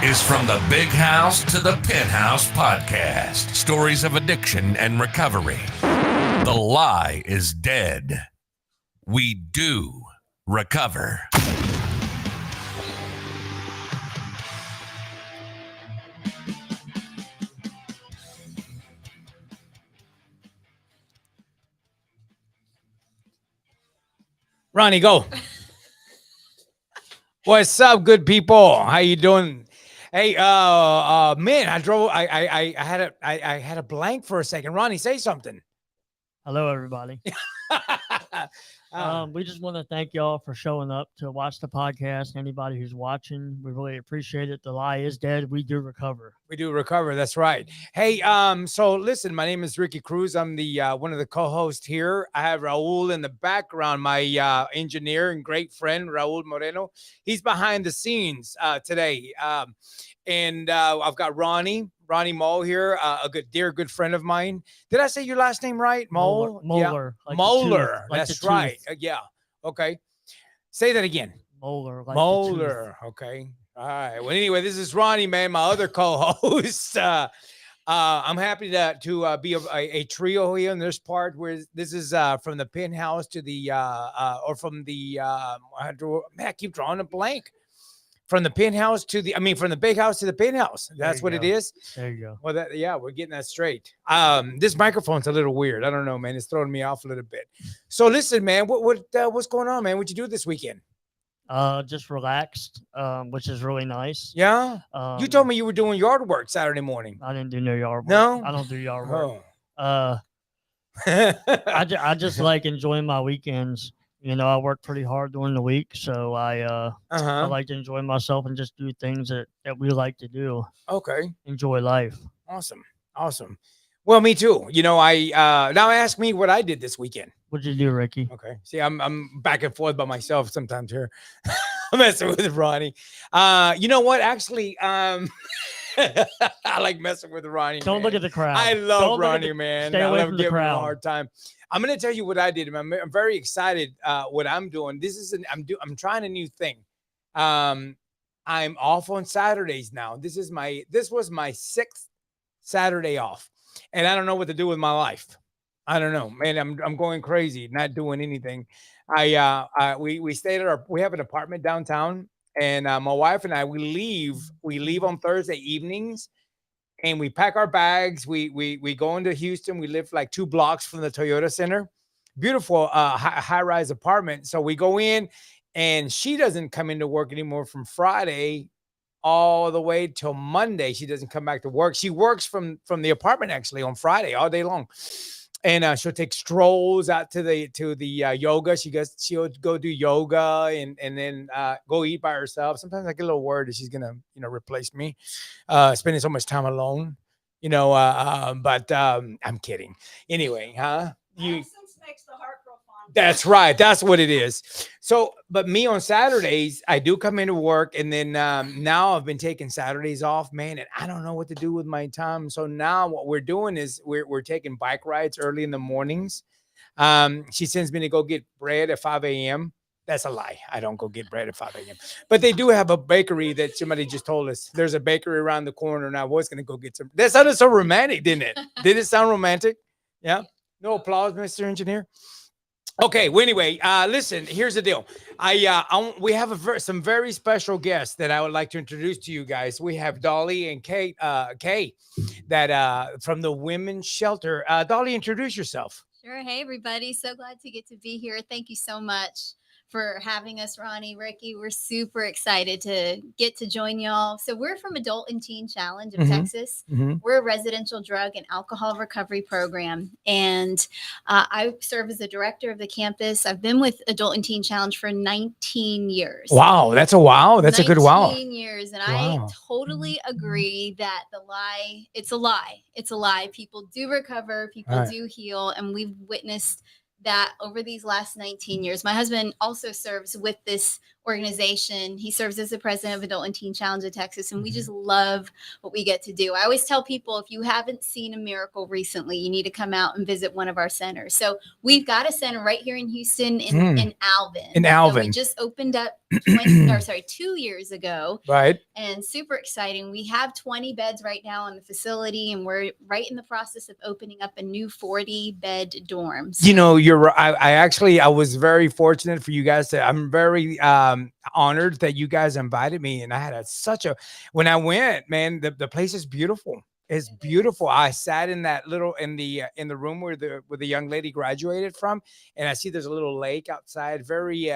is From the Big House to the Penthouse podcast. Stories of addiction and recovery. The lie is dead. We do recover. Ronnie, go. What's up, good people? How you doing? Hey, man, I had a blank for a second. Ronnie, say something. Hello, everybody. We just want to thank y'all for showing up to watch the podcast. Anybody who's watching, we really appreciate it. The lie is dead. We do recover. We do recover. That's right. Hey, so listen, my name is Ricky Cruz. I'm the one of the co-hosts here. I have Raul in the background, my engineer and great friend, Raul Moreno. He's behind the scenes today. And I've got Ronnie Mo here, a good friend of mine. Did I say your last name right? Mo? Molar. Yeah. Like Molar. like That's right. Yeah. Okay. Say that again. Molar. Like Molar. Okay. All right. Well, anyway, this is Ronnie, man, my other co-host. I'm happy to be a trio here in this part where this is from the penthouse to the or from the I keep drawing a blank. From the penthouse to from the big house to the penthouse. That's what it is. There you go. Well, we're getting that straight. This microphone's a little weird. I don't know, man. It's throwing me off a little bit. So listen, man, what's going on, man? What'd you do this weekend? Just relaxed, which is really nice. Yeah. You told me you were doing yard work Saturday morning. I didn't do no yard work. No, I don't do yard work. Oh. I just like enjoying my weekends. You know, I work pretty hard during the week, so I like to enjoy myself and just do things that we like to do. Okay. Enjoy life. Awesome. Well, me too. You know, now ask me what I did this weekend. What'd you do, Ricky? Okay. See, I'm back and forth by myself sometimes here. I'm messing with Ronnie. You know what? Actually, I like messing with Ronnie. Don't look at the crowd. I love Ronnie, man. Stay away I love from the giving him crowd. a hard time. I'm gonna tell you what I did. I'm very excited. What I'm doing. I'm trying a new thing. I'm off on Saturdays now. This was my 6th Saturday off, and I don't know what to do with my life. I don't know, man. I'm going crazy, not doing anything. We stayed at we have an apartment downtown, and my wife and I we leave on Thursday evenings. And we pack our bags. We go into Houston. We live like 2 blocks from the Toyota Center. Beautiful high-rise apartment. So we go in, and she doesn't come into work anymore from Friday all the way till Monday. She doesn't come back to work. She works from the apartment actually on Friday all day long. And she'll take strolls out to the yoga. She'll go do yoga and then go eat by herself. Sometimes I get a little worried that she's gonna replace me, spending so much time alone. But I'm kidding. Anyway, huh? Absence makes the heart grow fond. That's right. That's what it is. So, but me on Saturdays, I do come into work, and then now I've been taking Saturdays off, man, and I don't know what to do with my time. So now what we're doing is we're taking bike rides early in the mornings. She sends me to go get bread at 5 a.m. That's a lie. I don't go get bread at 5 a.m. But they do have a bakery that somebody just told us. There's a bakery around the corner, and I was going to go get some. That sounded so romantic, didn't it? Did it sound romantic? Yeah. No applause, Mr. Engineer. Okay. Well, anyway, listen. Here's the deal. We have some very special guests that I would like to introduce to you guys. We have Dolly and Kay, that from the Women's Shelter. Dolly, introduce yourself. Sure. Hey, everybody. So glad to get to be here. Thank you so much for having us, Ronnie, Ricky. We're super excited to get to join y'all. So we're from Adult and Teen Challenge of Texas. We're a residential drug and alcohol recovery program. And I serve as the director of the campus. I've been with Adult and Teen Challenge for 19 years. Wow. That's a wow. That's a good wow. 19 years. And I totally agree that it's a lie. It's a lie. People do recover. People do heal. And we've witnessed that over these last 19 years. My husband also serves with this organization. He serves as the president of Adult and Teen Challenge of Texas, and we just love what we get to do. I always tell people, if you haven't seen a miracle recently, you need to come out and visit one of our centers. So we've got a center right here in Houston in Alvin. In Alvin. So we just opened up 2 years ago. Right. And super exciting. We have 20 beds right now in the facility, and we're right in the process of opening up a new 40-bed dorm. So, you know, I was very fortunate for you guys I'm very honored that you guys invited me, and I had when I went, man, the place is beautiful. It's beautiful. I sat in that in the room where the young lady graduated from, and I see there's a little lake outside. Very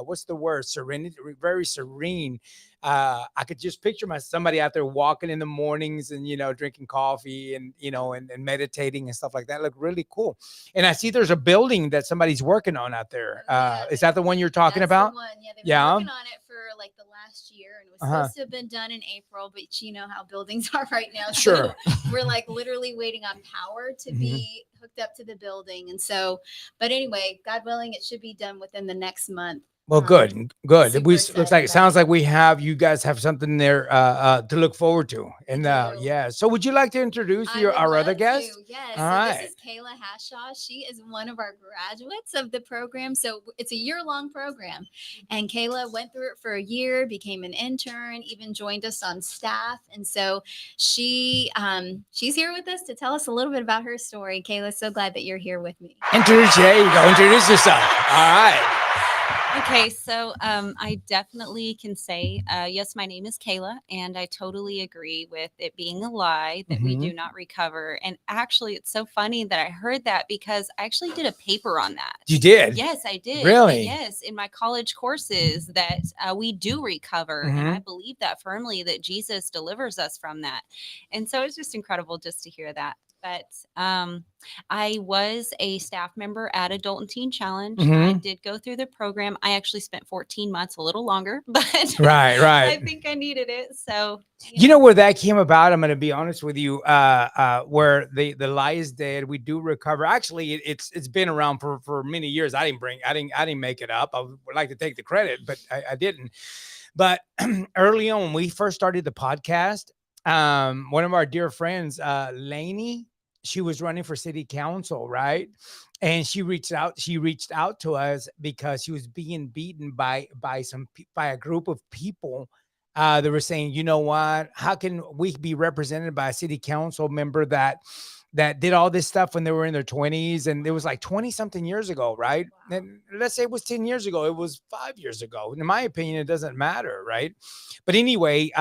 what's the word? Serenity, very serene. I could just picture somebody out there walking in the mornings and, drinking coffee and, and meditating and stuff like that. Look really cool. And I see there's a building that somebody's working on out there. Is that the one you're talking about? The one. Yeah, they've been working on it for like the last year, and it was supposed to have been done in April, but you know how buildings are right now. Sure. So we're like literally waiting on power to be hooked up to the building. And so, but anyway, God willing, it should be done within the next month. Well, good. Sounds like you guys have something there to look forward to. And yeah. So would you like to introduce our other guest? Yes. All right. This is Kayla Hashaw. She is one of our graduates of the program. So it's a year-long program. And Kayla went through it for a year, became an intern, even joined us on staff. And so she's here with us to tell us a little bit about her story. Kayla, so glad that you're here with me. There you go. Introduce yourself. All right. Okay, so I definitely can say, yes, my name is Kayla, and I totally agree with it being a lie that we do not recover. And actually, it's so funny that I heard that because I actually did a paper on that. You did? Yes, I did. Really? Yes, in my college courses that we do recover. And I believe that firmly that Jesus delivers us from that. And so it's just incredible just to hear that. But I was a staff member at Adult and Teen Challenge. I did go through the program. I actually spent 14 months, a little longer, but right. I think I needed it. So you know where that came about? I'm going to be honest with you. Where the lie is dead. We do recover. Actually, it's been around for many years. I didn't make it up. I would like to take the credit, but I didn't. But early on, when we first started the podcast, one of our dear friends, Lainey, she was running for city council, right? And she reached out to us because she was being beaten by a group of people. They were saying, you know what? How can we be represented by a city council member that did all this stuff when they were in their 20s? And it was like 20 something years ago, right? Wow. And let's say it was 10 years ago. It was 5 years ago. In my opinion, it doesn't matter, right? But anyway,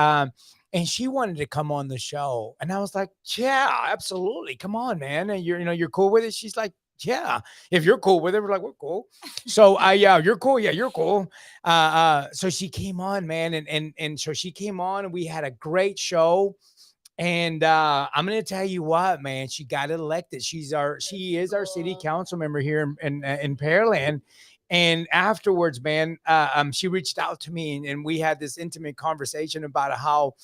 and she wanted to come on the show. And I was like, yeah, absolutely. Come on, man. And you're cool with it. She's like, yeah, if you're cool with it, we're like, we're cool. So you're cool. Yeah, you're cool. So she came on, man. And so she came on and we had a great show. And I'm going to tell you what, man, she got elected. She is our city council member here in Pearland. And afterwards, man, she reached out to me and we had this intimate conversation about how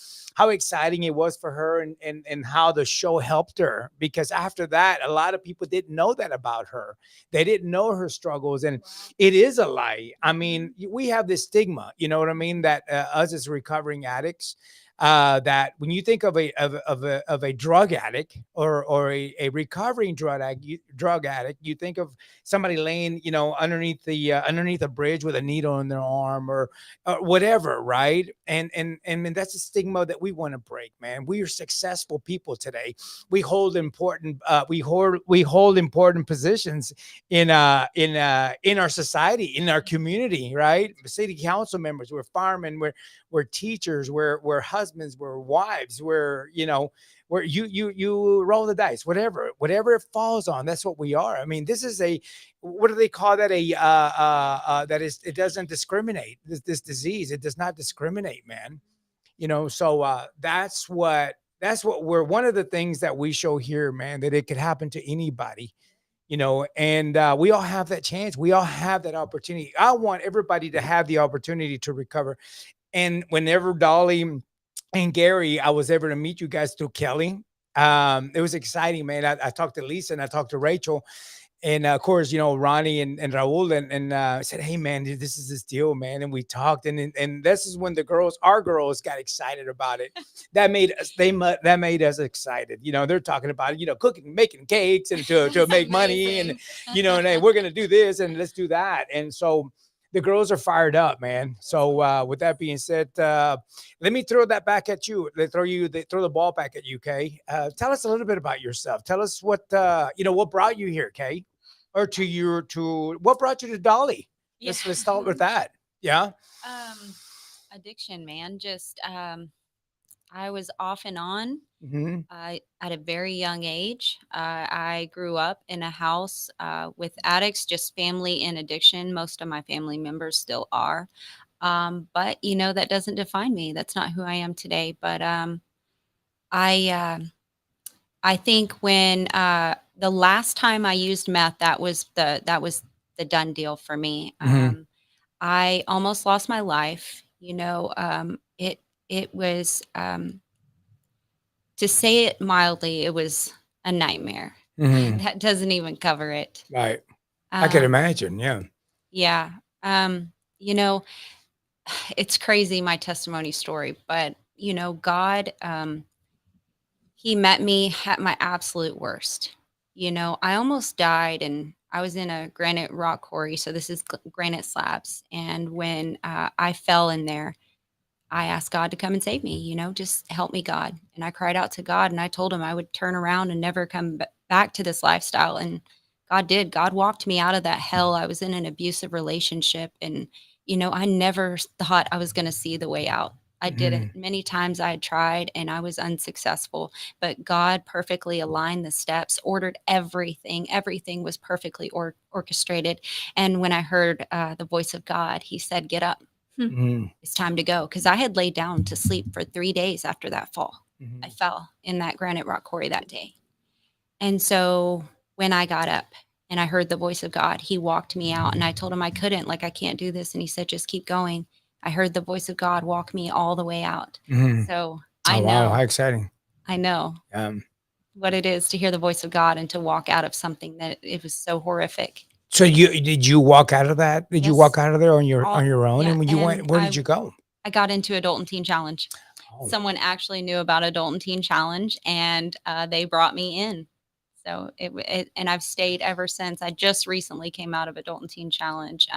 exciting it was for her and how the show helped her. Because after that, a lot of people didn't know that about her. They didn't know her struggles. And it is a lie. I mean, we have this stigma, you know what I mean? That us as recovering addicts, that when you think of a drug addict or a recovering drug addict, you think of somebody laying, underneath a bridge with a needle in their arm or whatever, right? And that's a stigma that we want to break, man. We are successful people today. We hold important important positions in our society, in our community, right? City council members, we're firemen, we're teachers, we're husbands, we're wives, where you roll the dice, whatever it falls on, that's what we are. I mean, this is what do they call that? It doesn't discriminate. This disease, it does not discriminate, man. So that's what we're, one of the things that we show here, man, that it could happen to anybody. And we all have that chance. We all have that opportunity. I want everybody to have the opportunity to recover. And whenever Dolly and Gary, I was able to meet you guys through Kelly. It was exciting, man. I talked to Lisa and I talked to Rachel, And of course, Ronnie and Raul and said, "Hey man, dude, this is this deal, man." And we talked, and this is when our girls got excited about it. That made us excited. They're talking about it, cooking, making cakes, and to make money, and and hey, we're gonna do this and let's do that. And so the girls are fired up, man. So with that being said, let me throw that back at you. They throw the ball back at you, Kay. Tell us a little bit about yourself. Tell us what what brought you here, Kay, or what brought you to Dolly. Yeah. Let's start with that. Yeah. Addiction, man. Just I was off and on at a very young age. I grew up in a house with addicts, just family in addiction. Most of my family members still are. But, that doesn't define me. That's not who I am today. But I think when the last time I used meth, that was the done deal for me. I almost lost my life. It was, to say it mildly, it was a nightmare. That doesn't even cover it. Right. I can imagine. Yeah. Yeah. It's crazy, my testimony story, but God, he met me at my absolute worst. I almost died, and I was in a granite rock quarry. So this is granite slabs. And when I fell in there, I asked God to come and save me, just help me, God. And I cried out to God, and I told him I would turn around and never come back to this lifestyle. And God did. God walked me out of that hell. I was in an abusive relationship, and, I never thought I was going to see the way out. I didn't. Many times I had tried and I was unsuccessful, but God perfectly aligned the steps, ordered everything. Everything was perfectly orchestrated. And when I heard the voice of God, he said, "Get up. It's time to go." Because I had laid down to sleep for 3 days after that fall. I fell in that granite rock quarry that day. And so when I got up and I heard the voice of God, he walked me out, and I told him I couldn't, I can't do this. And he said, "Just keep going." I heard the voice of God walk me all the way out. So I know. Wow, how exciting. I know what it is to hear the voice of God and to walk out of something that it was so horrific. So did you walk out of that? Did you walk out of there on your own? Yeah, and when you went, where did you go? I got into Adult and Teen Challenge. Someone actually knew about Adult and Teen Challenge, and they brought me in. So and I've stayed ever since. I just recently came out of Adult and Teen Challenge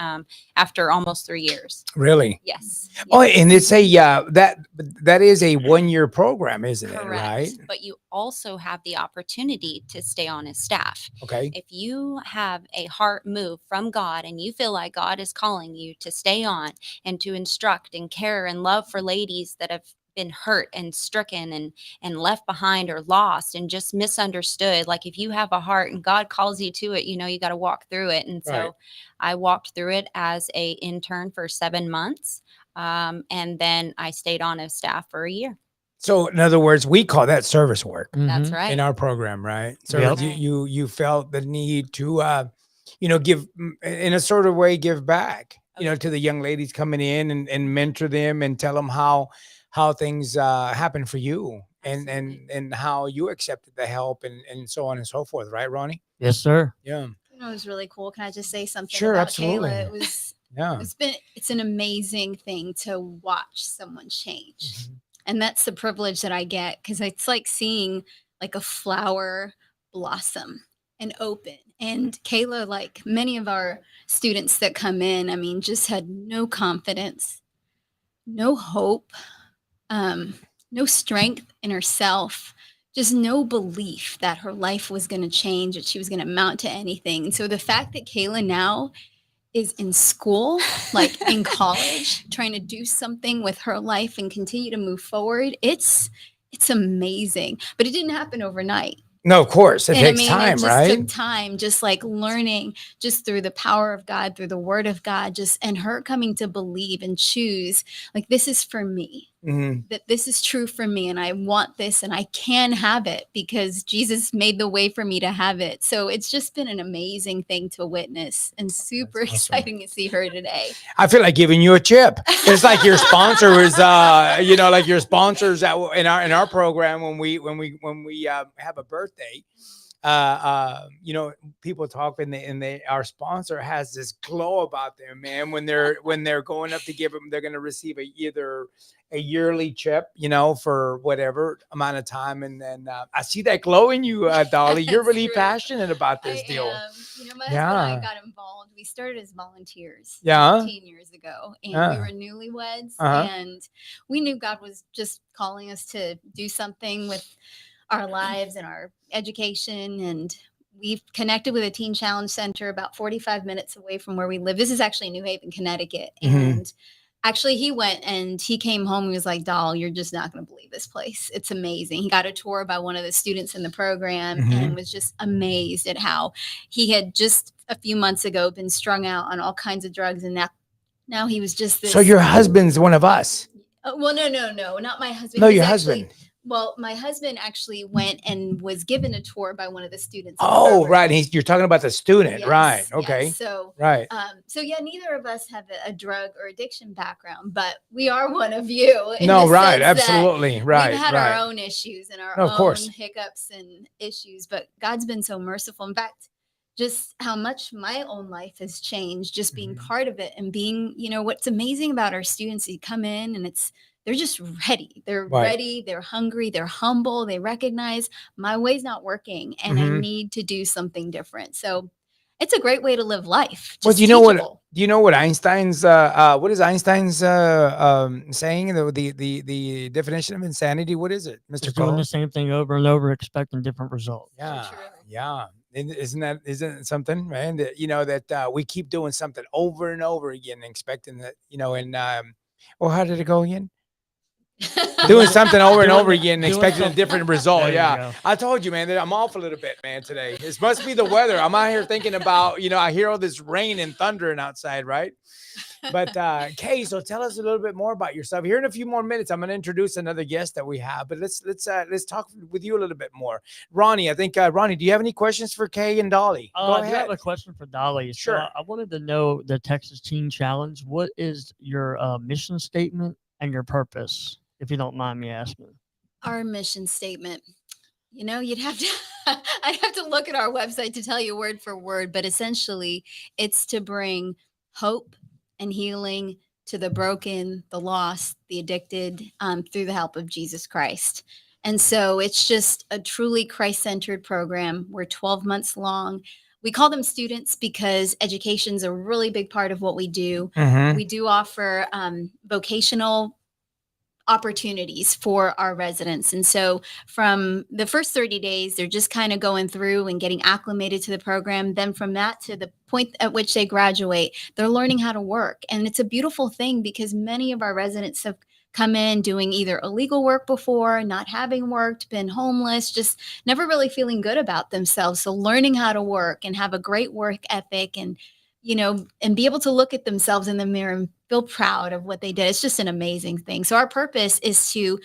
after almost 3 years. Really? Yes. Oh, and it's that is a 1-year program, isn't it? Right. But you also have the opportunity to stay on his staff. Okay. If you have a heart move from God and you feel like God is calling you to stay on and to instruct and care and love for ladies that have been hurt and stricken and left behind or lost and just misunderstood. Like if you have a heart and God calls you to it, you got to walk through it. And so I walked through it as a intern for 7 months. And then I stayed on as staff for a year. So in other words, we call that service work. That's right. In our program, right? So you felt the need to, give in a sort of way, give back, to the young ladies coming in and mentor them and tell them how things happen for you and how you accepted the help and so on and so forth. Right, Ronnie? Yes, sir. Yeah. It was really cool. Can I just say something Sure, about absolutely. Kayla? It was, it's an amazing thing to watch someone change. And that's the privilege that I get, because it's like seeing like a flower blossom and open. And Kayla, like many of our students that come in, I mean, just had no confidence, no hope, no strength in herself, just no belief that her life was going to change, that she was going to amount to anything. And so the fact that Kayla now is in school, like in college, trying to do something with her life and continue to move forward, it's amazing. But it didn't happen overnight. No, of course. It takes time, it just right? took time, just like learning, just through the power of God, through the word of God, and her coming to believe and choose, like, this is for me, that this is true for me. And I want this and I can have it because Jesus made the way for me to have it. So it's just been an amazing thing to witness and super exciting to see her today. I feel like giving you a chip. It's like your sponsor was, like your sponsors in our program when we have a birthday. people talk and our sponsor has this glow about them, man. When they're going up to give them, they're going to receive either a yearly chip, for whatever amount of time. And then I see that glow in you, Dolly. You're really True. passionate about this deal. My husband and I got involved. We started as volunteers Yeah. 15 years ago, and we were newlyweds, and we knew God was just calling us to do something with our lives and our education. And we've connected with a Teen Challenge Center about 45 minutes away from where we live. This is actually New Haven, Connecticut. And actually, he went and he came home and was like, Doll, you're just not going to believe this place. It's amazing. He got a tour by one of the students in the program and was just amazed at how he had just a few months ago been strung out on all kinds of drugs. And now he was just this. So your husband's one of us. Well, no, not my husband. No, your husband. Well, my husband actually went and was given a tour by one of the students. Oh, right. You're talking about the student, Yes, right? yes. Okay. So, right. So yeah, neither of us have a drug or addiction background, but we are one of you. No, right. Absolutely. Right. We've had right. our own issues and our of course. own hiccups and issues, but God's been so merciful. In fact, just how much my own life has changed, just being part of it and being, what's amazing about our students, you come in and they're just ready. They're ready. They're hungry. They're humble. They recognize my way's not working and I need to do something different. So it's a great way to live life. Well, do you know what Einstein's, what is Einstein's saying? The definition of insanity? What is it, Mr. Doing Cole? the same thing over and over, expecting different results. Yeah. Yeah. Isn't it something, man? That we keep doing something over and over again, expecting that, well, how did it go again? Doing something over and over again, expecting a different result. Yeah, I told you, man, that I'm off a little bit, man, today. It must be the weather. I'm out here thinking about, I hear all this rain and thundering outside, right? But Kay, so tell us a little bit more about yourself. Here in a few more minutes, I'm going to introduce another guest that we have. But let's talk with you a little bit more, Ronnie. I think Ronnie, do you have any questions for Kay and Dolly? Go ahead. I have a question for Dolly. Sure. So I wanted to know the Texas Teen Challenge. What is your mission statement and your purpose, if you don't mind me asking? Our mission statement, you'd have to, I'd have to look at our website to tell you word for word, but essentially it's to bring hope and healing to the broken, the lost, the addicted, through the help of Jesus Christ. And so it's just a truly Christ-centered program. We're 12 months long. We call them students because education is a really big part of what we do. We do offer vocational opportunities for our residents. And so from the first 30 days, they're just kind of going through and getting acclimated to the program. Then from that to the point at which they graduate, they're learning how to work. And it's a beautiful thing because many of our residents have come in doing either illegal work before, not having worked, been homeless, just never really feeling good about themselves. So learning how to work and have a great work ethic and and be able to look at themselves in the mirror and feel proud of what they did. It's just an amazing thing. So our purpose is to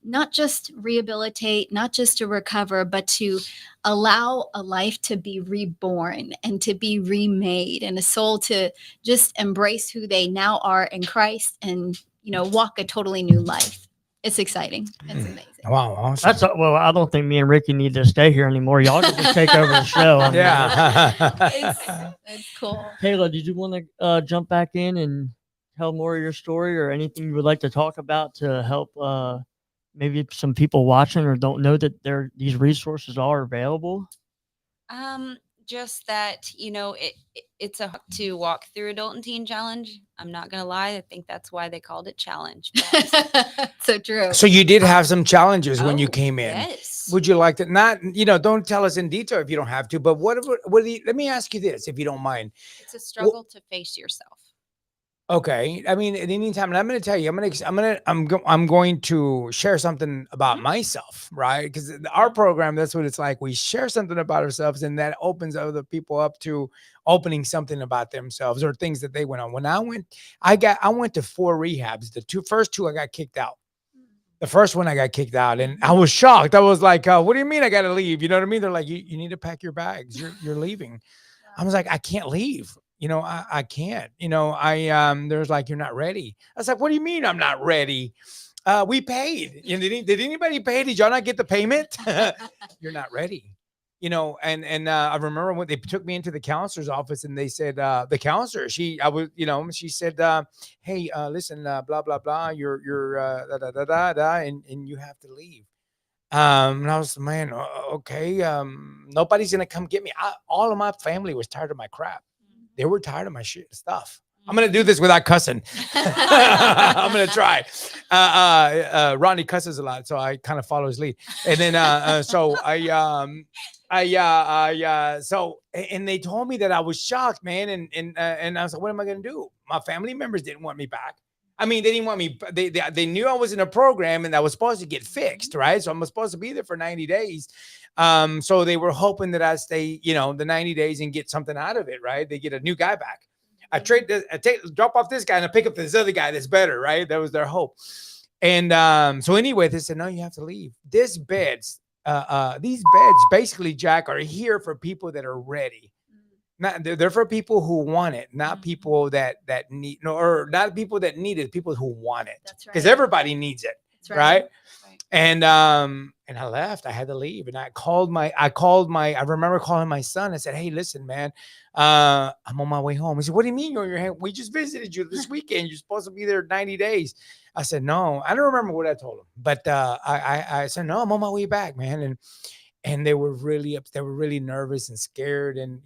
not just rehabilitate, not just to recover, but to allow a life to be reborn and to be remade and a soul to just embrace who they now are in Christ and, walk a totally new life. It's exciting. It's amazing. Wow. Awesome. Well, I don't think me and Ricky need to stay here anymore. Y'all can just take over the show. It's cool. Kayla, did you want to jump back in and tell more of your story or anything you would like to talk about to help maybe some people watching or don't know that these resources are available? Just that, it's a to walk through Adult and Teen Challenge. I'm not going to lie. I think that's why they called it challenge. So true. So you did have some challenges when you came in. Yes. Would you like to not, don't tell us in detail if you don't have to, but let me ask you this, if you don't mind. It's a struggle to face yourself. Okay. I mean, at any time, and I'm going to tell you, I'm going to share something about myself, right? Because our program, that's what it's like. We share something about ourselves, and that opens other people up to opening something about themselves or things that they went on. When I went to 4 rehabs. The first two, I got kicked out. The first one, I got kicked out, and I was shocked. I was like, "What do you mean I got to leave?" You know what I mean? They're like, "You need to pack your bags. You're leaving." I was like, "I can't leave. I can't, there's like, you're not ready." I was like, "What do you mean I'm not ready? We paid. Did anybody pay? Did y'all not get the payment?" "You're not ready." And I remember when they took me into the counselor's office and they said, the counselor, she said, hey, listen, blah, blah, blah, you're, da, da, da, da, da, and you have to leave. And I was, man, okay. Nobody's going to come get me. All of my family was tired of my crap. They were tired of my stuff. I'm going to do this without cussing. I'm going to try. Ronnie cusses a lot, so I kind of follow his lead. And then, and they told me that I was shocked, man. And I was like, what am I going to do? My family members didn't want me back. I mean, they didn't want me. They knew I was in a program and I was supposed to get fixed, right? So I'm supposed to be there for 90 days. So they were hoping that I stay, the 90 days and get something out of it, right? They get a new guy back. I drop off this guy and I pick up this other guy that's better, right? That was their hope. And so anyway, they said, no, you have to leave. These beds basically, Jack, are here for people that are ready. They're for people who want it, not people that need, or not people that need it, people who want it. That's right. Because everybody needs it. That's right. And I left. I had to leave. And I remember calling my son. I said, hey, listen, man, I'm on my way home. He said, what do you mean you're on your way? We just visited you this weekend. You're supposed to be there 90 days. I said, no, I don't remember what I told him, but I said, no, I'm on my way back, man. And they were really nervous and scared. And,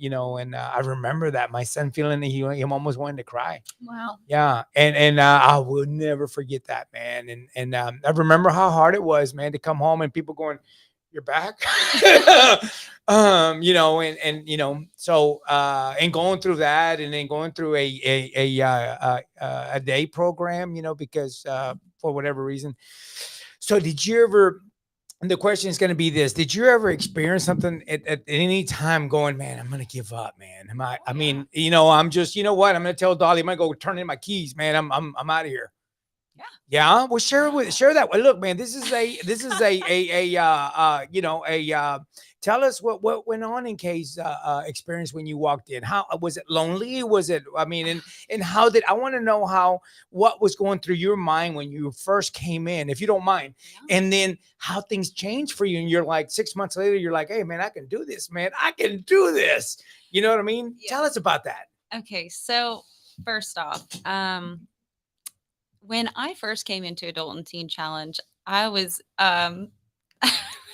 I remember that my son feeling that he almost wanted to cry. Wow. Yeah. And I will never forget that, man. And I remember how hard it was, man, to come home and people going, you're back. So and going through that and then going through a day program, because for whatever reason. So did you ever, and the question is going to be this: did you ever experience something at any time going, man, I'm going to give up, man? I mean, I'm just, I'm going to tell Dolly, I'm going to go turn in my keys, man. I'm out of here. Yeah. Yeah. Well, share that. Well, look, man, this is tell us what went on in Kay's experience when you walked in. How was it? Lonely? Was it? I mean, and how I want to know what was going through your mind when you first came in, if you don't mind, and then how things changed for you. And you're like 6 months later, you're like, hey, man, I can do this, man. I can do this. You know what I mean? Yeah. Tell us about that. Okay, so first off, when I first came into Adult and Teen Challenge, I was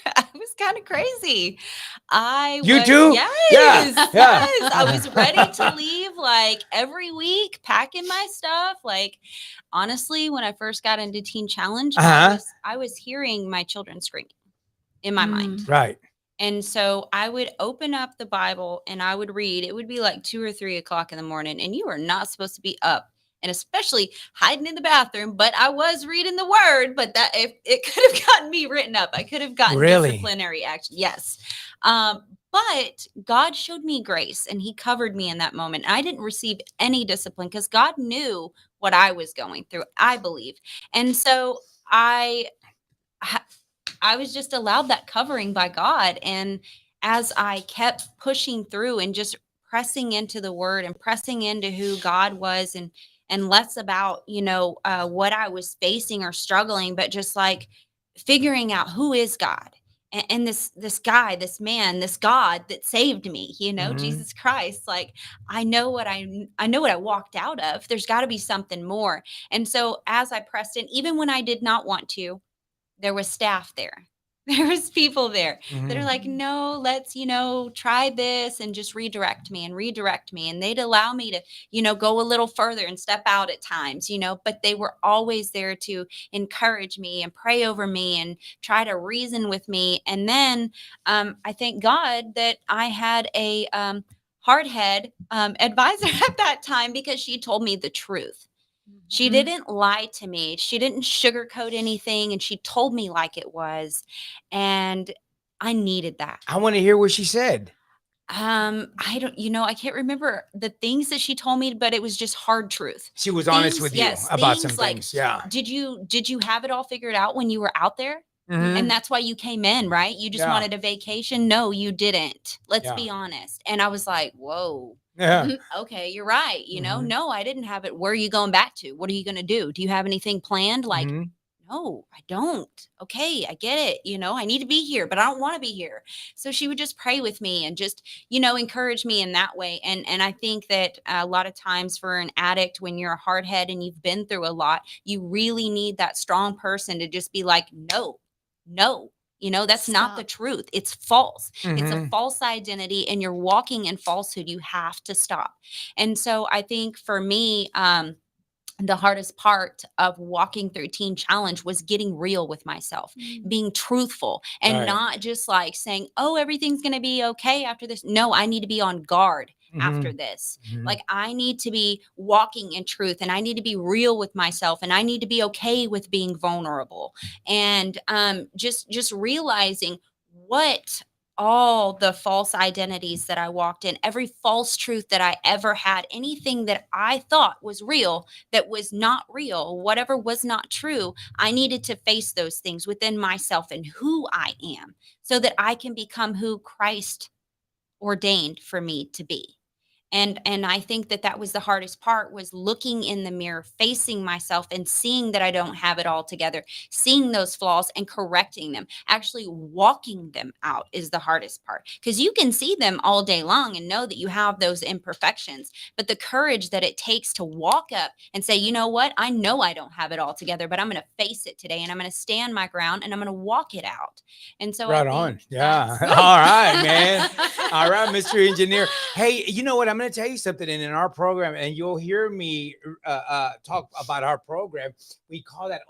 I was kind of crazy. You too? Yes, yeah. Yes. I was ready to leave like every week, packing my stuff. Like, honestly, when I first got into Teen Challenge, I was hearing my children screaming in my mind. Right. And so I would open up the Bible and I would read. It would be like 2 or 3 o'clock in the morning, and you are not supposed to be up. And especially hiding in the bathroom, but I was reading the word, but that if it could have gotten me written up, I could have gotten disciplinary action. Yes. But God showed me grace and he covered me in that moment. I didn't receive any discipline because God knew what I was going through, I believe. And so I was just allowed that covering by God. And as I kept pushing through and just pressing into the word and pressing into who God was and less about, what I was facing or struggling, but just like figuring out who is God and this guy, this man, this God that saved me, Jesus Christ. Like, I know what I walked out of. There's got to be something more. And so as I pressed in, even when I did not want to, there was staff there. There was people there that are like, no, let's, try this and just redirect me. And they'd allow me to, go a little further and step out at times, but they were always there to encourage me and pray over me and try to reason with me. And then I thank God that I had a hard head advisor at that time because she told me the truth. She didn't lie to me. She didn't sugarcoat anything. And she told me like it was. And I needed that. I want to hear what she said. I can't remember the things that she told me, but it was just hard truth. She was honest with you about some like, things. Yeah. Did you have it all figured out when you were out there? And that's why you came in, right? You just wanted a vacation. No, you didn't. Let's be honest. And I was like, whoa. Yeah. Okay, you're right. No, I didn't have it. Where are you going back to? What are you going to do? Do you have anything planned? Like, no, I don't. Okay, I get it. I need to be here, but I don't want to be here. So she would just pray with me and just, encourage me in that way. And I think that a lot of times for an addict, when you're a hardhead and you've been through a lot, you really need that strong person to just be like, no, no. That's not the Stop. truth. It's false. It's a Mhm. false identity, and you're walking in falsehood. You have to stop. And so I think for me, the hardest part of walking through Teen Challenge was getting real with myself, Mm. being truthful, and Right. not just like saying, oh, everything's going to be okay after this. No, I need to be on guard after Mhm. this. Mhm. Like, I need to be walking in truth, and I need to be real with myself, and I need to be okay with being vulnerable. And just realizing what all the false identities that I walked in, every false truth that I ever had, anything that I thought was real that was not real, whatever was not true, I needed to face those things within myself and who I am, so that I can become who Christ ordained for me to be. And I think that that was the hardest part, was looking in the mirror, facing myself and seeing that I don't have it all together, seeing those flaws and correcting them. Actually walking them out is the hardest part, because you can see them all day long and know that you have those imperfections, but the courage that it takes to walk up and say, you know what, I know I don't have it all together, but I'm going to face it today, and I'm going to stand my ground, and I'm going to walk it out. And so I Right think on. Yeah. that's All right, man. All right, Mr. Engineer. Hey, you know what? I'm going to tell you something. And in our program, and you'll hear me talk about our program. We call that,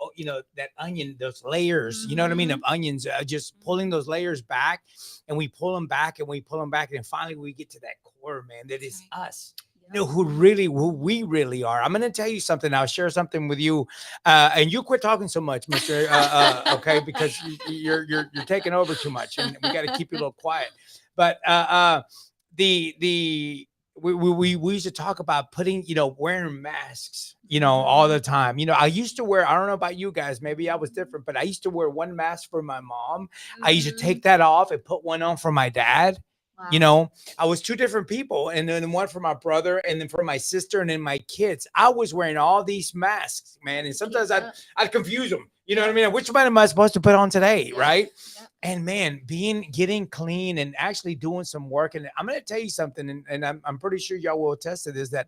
that onion, those layers. You know what I mean? Of onions, just pulling those layers back, and we pull them back, and we pull them back, and then finally we get to that core, man. That is us. Who we really are. I'm going to tell you something. I'll share something with you, and you quit talking so much, Mister. Okay, because you're taking over too much, and we got to keep you a little quiet. But the we used to talk about putting, wearing masks, all the time. I used to wear. I don't know about you guys. Maybe I was different, but I used to wear one mask for my mom. I used to take that off and put one on for my dad. Wow. I was two different people, and then one for my brother, and then for my sister, and then my kids. I was wearing all these masks, man, and sometimes I'd confuse them. You know what I mean? Which one am I supposed to put on today, right? Yep. And man, getting clean and actually doing some work. And I'm going to tell you something, and I'm pretty sure y'all will attest to this, that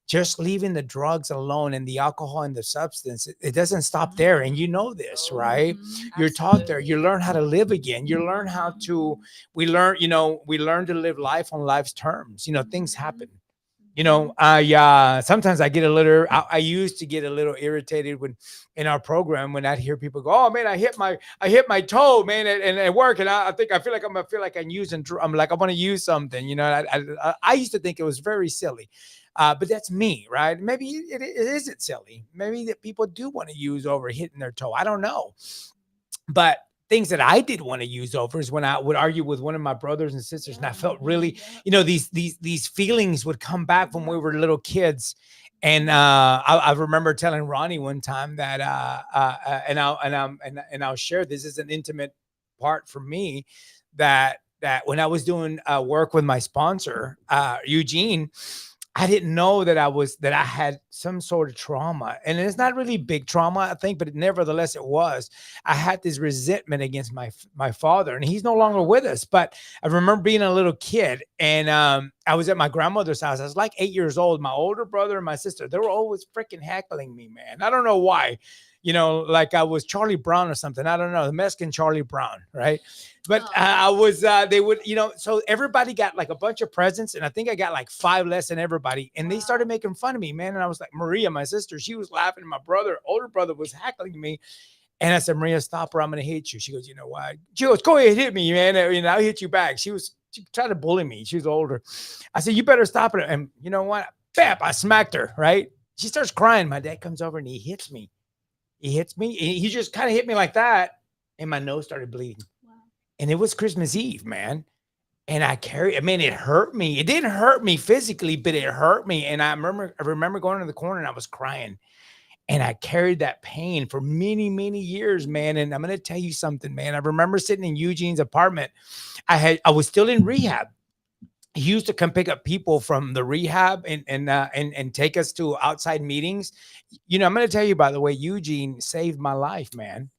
just leaving the drugs alone and the alcohol and the substance, it doesn't stop there. And you know this, right? You're taught there. You learn how to live again. You learn how to, we learn to live life on life's terms. Things happen. Sometimes I used to get a little irritated when in our program, when I'd hear people go, oh man, I hit my toe, man, and at work. And I feel like I'm using, I'm like, I want to use something, I used to think it was very silly. But that's me, right? Maybe it isn't silly. Maybe that people do want to use over hitting their toe. I don't know. But things that I did want to use over is when I would argue with one of my brothers and sisters, and I felt really, these feelings would come back when we were little kids. And I remember telling Ronnie one time that, and I'll share this as an intimate part for me, that when I was doing work with my sponsor, Eugene, I didn't know that I had some sort of trauma. And it's not really big trauma, I think, but nevertheless it was. I had this resentment against my father, and he's no longer with us. But I remember being a little kid, and I was at my grandmother's house. I was like 8 years old. My older brother and my sister, they were always freaking heckling me, man. I don't know why. Like I was Charlie Brown or something. I don't know, the Mexican Charlie Brown, right? But I was, they would, so everybody got like a bunch of presents, and I think I got like 5 less than everybody. And they started making fun of me, man. And I was like, Maria, my sister, she was laughing. My older brother was heckling me. And I said, Maria, stop, or I'm going to hit you. She goes, you know why? She goes, go ahead, hit me, man. I'll hit you back. She tried to bully me. She was older. I said, you better stop it. And you know what? Bam, I smacked her, right? She starts crying. My dad comes over and he hits me. He just kind of hit me like that. And my nose started bleeding. And it was Christmas Eve, man. And it hurt me. It didn't hurt me physically, but it hurt me. And I remember going to the corner and I was crying. And I carried that pain for many, many years, man. And I'm going to tell you something, man. I remember sitting in Eugene's apartment. I was still in rehab. he used to come pick up people from the rehab and take us to outside meetings. You know, I'm going to tell you, by the way, Eugene saved my life, man.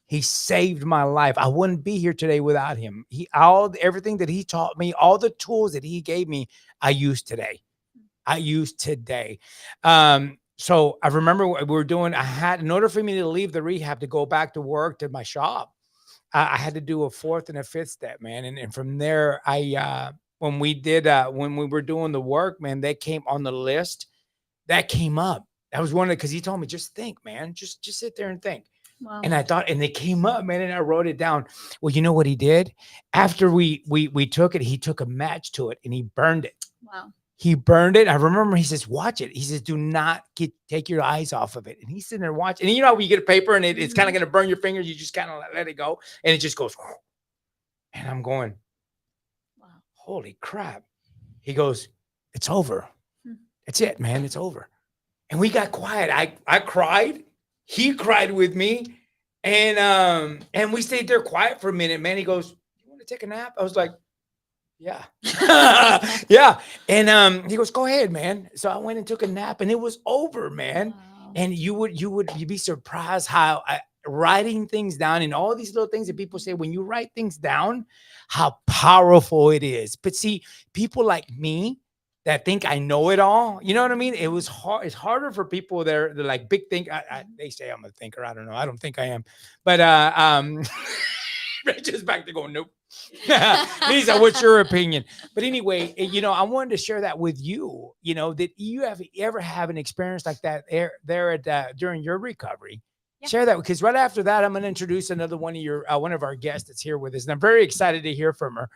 He saved my life. I wouldn't be here today without him. Everything that he taught me, all the tools that he gave me, I use today. So I remember what we were doing. In order for me to leave the rehab to go back to work to my shop, I had to do a fourth and a fifth step, man. And from there, when we were doing the work, man, they came on the list. That came up. That was one of, because he told me, just think, man, just sit there and think. Wow. And I thought, and they came up, man, and I wrote it down. Well, you know what he did? After we took it, he took a match to it and he burned it. Wow. He burned it. I remember he says, watch it. He says, do not take your eyes off of it. And he's sitting there watching. And you know, when you get a paper and it's kind of going to burn your fingers, you just kind of let it go. And it just goes, and I'm going, wow, holy crap. He goes, it's over. That's it, man. It's over. And we got quiet. I cried. He cried with me. And we stayed there quiet for a minute, man. He goes, you want to take a nap? I was like, yeah. Yeah. And he goes, go ahead, man. So I went and took a nap and it was over, man. Wow. And you'd be surprised how writing things down and all these little things that people say, when you write things down, how powerful it is. But see, people like me that think I know it all, you know what I mean? It was hard. It's harder for people they're like big think. They say I'm a thinker. I don't know. I don't think I am. But just back to going, nope. Lisa, what's your opinion? But anyway, you know, I wanted to share that with you, you know, that you ever have an experience like that during your recovery. Yeah. Share that, because right after that, I'm going to introduce another one of our guests that's here with us. And I'm very excited to hear from her.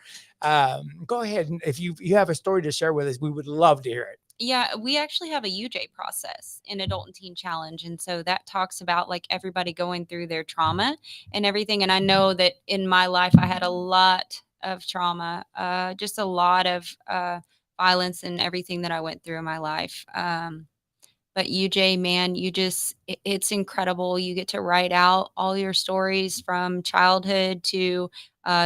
Go ahead. And if you have a story to share with us, we would love to hear it. Yeah, we actually have a UJ process in Adult and Teen Challenge. And so that talks about like everybody going through their trauma and everything. And I know that in my life, I had a lot of trauma, just a lot of violence and everything that I went through in my life. But UJ, man, it's incredible. You get to write out all your stories from childhood to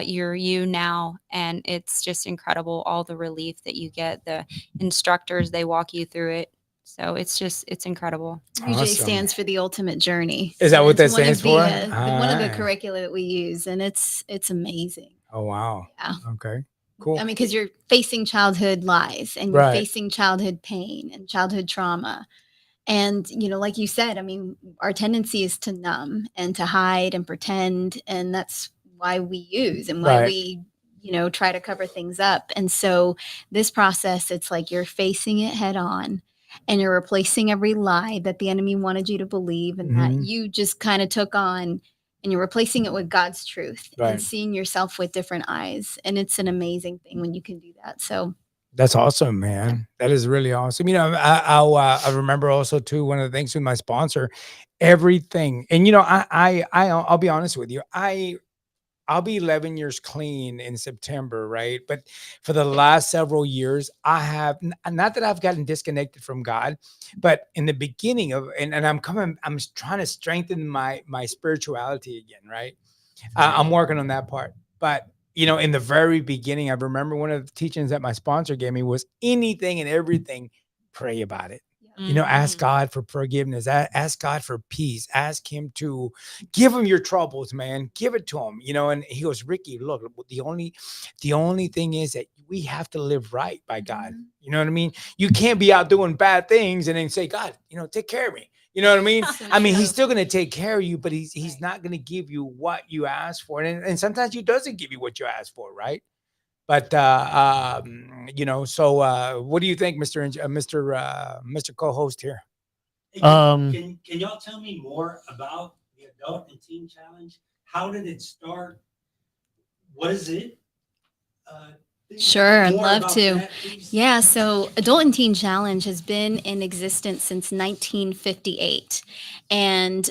you now. And it's just incredible. All the relief that you get, the instructors, they walk you through it. So it's incredible. UJ stands for the ultimate journey. Is that what that stands for? One of the curricula that we use, and it's amazing. Oh, wow. Yeah. Okay. Cool. I mean, because you're facing childhood lies and you're facing childhood pain and childhood trauma. And, you know, like you said, I mean, our tendency is to numb and to hide and pretend. And that's why we use and why we, you know, try to cover things up. And so this process, it's like you're facing it head on and you're replacing every lie that the enemy wanted you to believe and that you just kind of took on, and you're replacing it with God's truth and seeing yourself with different eyes. And it's an amazing thing when you can do that. So that's awesome, man. That is really awesome. You know, I remember also too, one of the things with my sponsor, everything. And, you know, I'll be honest with you. I'll be 11 years clean in September. Right. But for the last several years, I have not that I've gotten disconnected from God, but in the beginning of, and I'm trying to strengthen my spirituality again. Right. I'm working on that part, but you know, in the very beginning, I remember one of the teachings that my sponsor gave me was anything and everything, pray about it. You know, ask God for forgiveness, ask God for peace, ask him to give him your troubles, man, give it to him, you know. And he goes, Ricky, look, the only thing is that we have to live right by God. You know what I mean? You can't be out doing bad things and then say, God, you know, take care of me. You know what I mean? I mean, he's still going to take care of you, but he's not going to give you what you asked for. And sometimes he doesn't give you what you asked for. Right. But, you know, so what do you think, Mr. Co-host here? Hey, can y'all tell me more about the Adult and Teen Challenge? How did it start? What is it? Sure, I'd love to. Yeah, so Adult and Teen Challenge has been in existence since 1958. And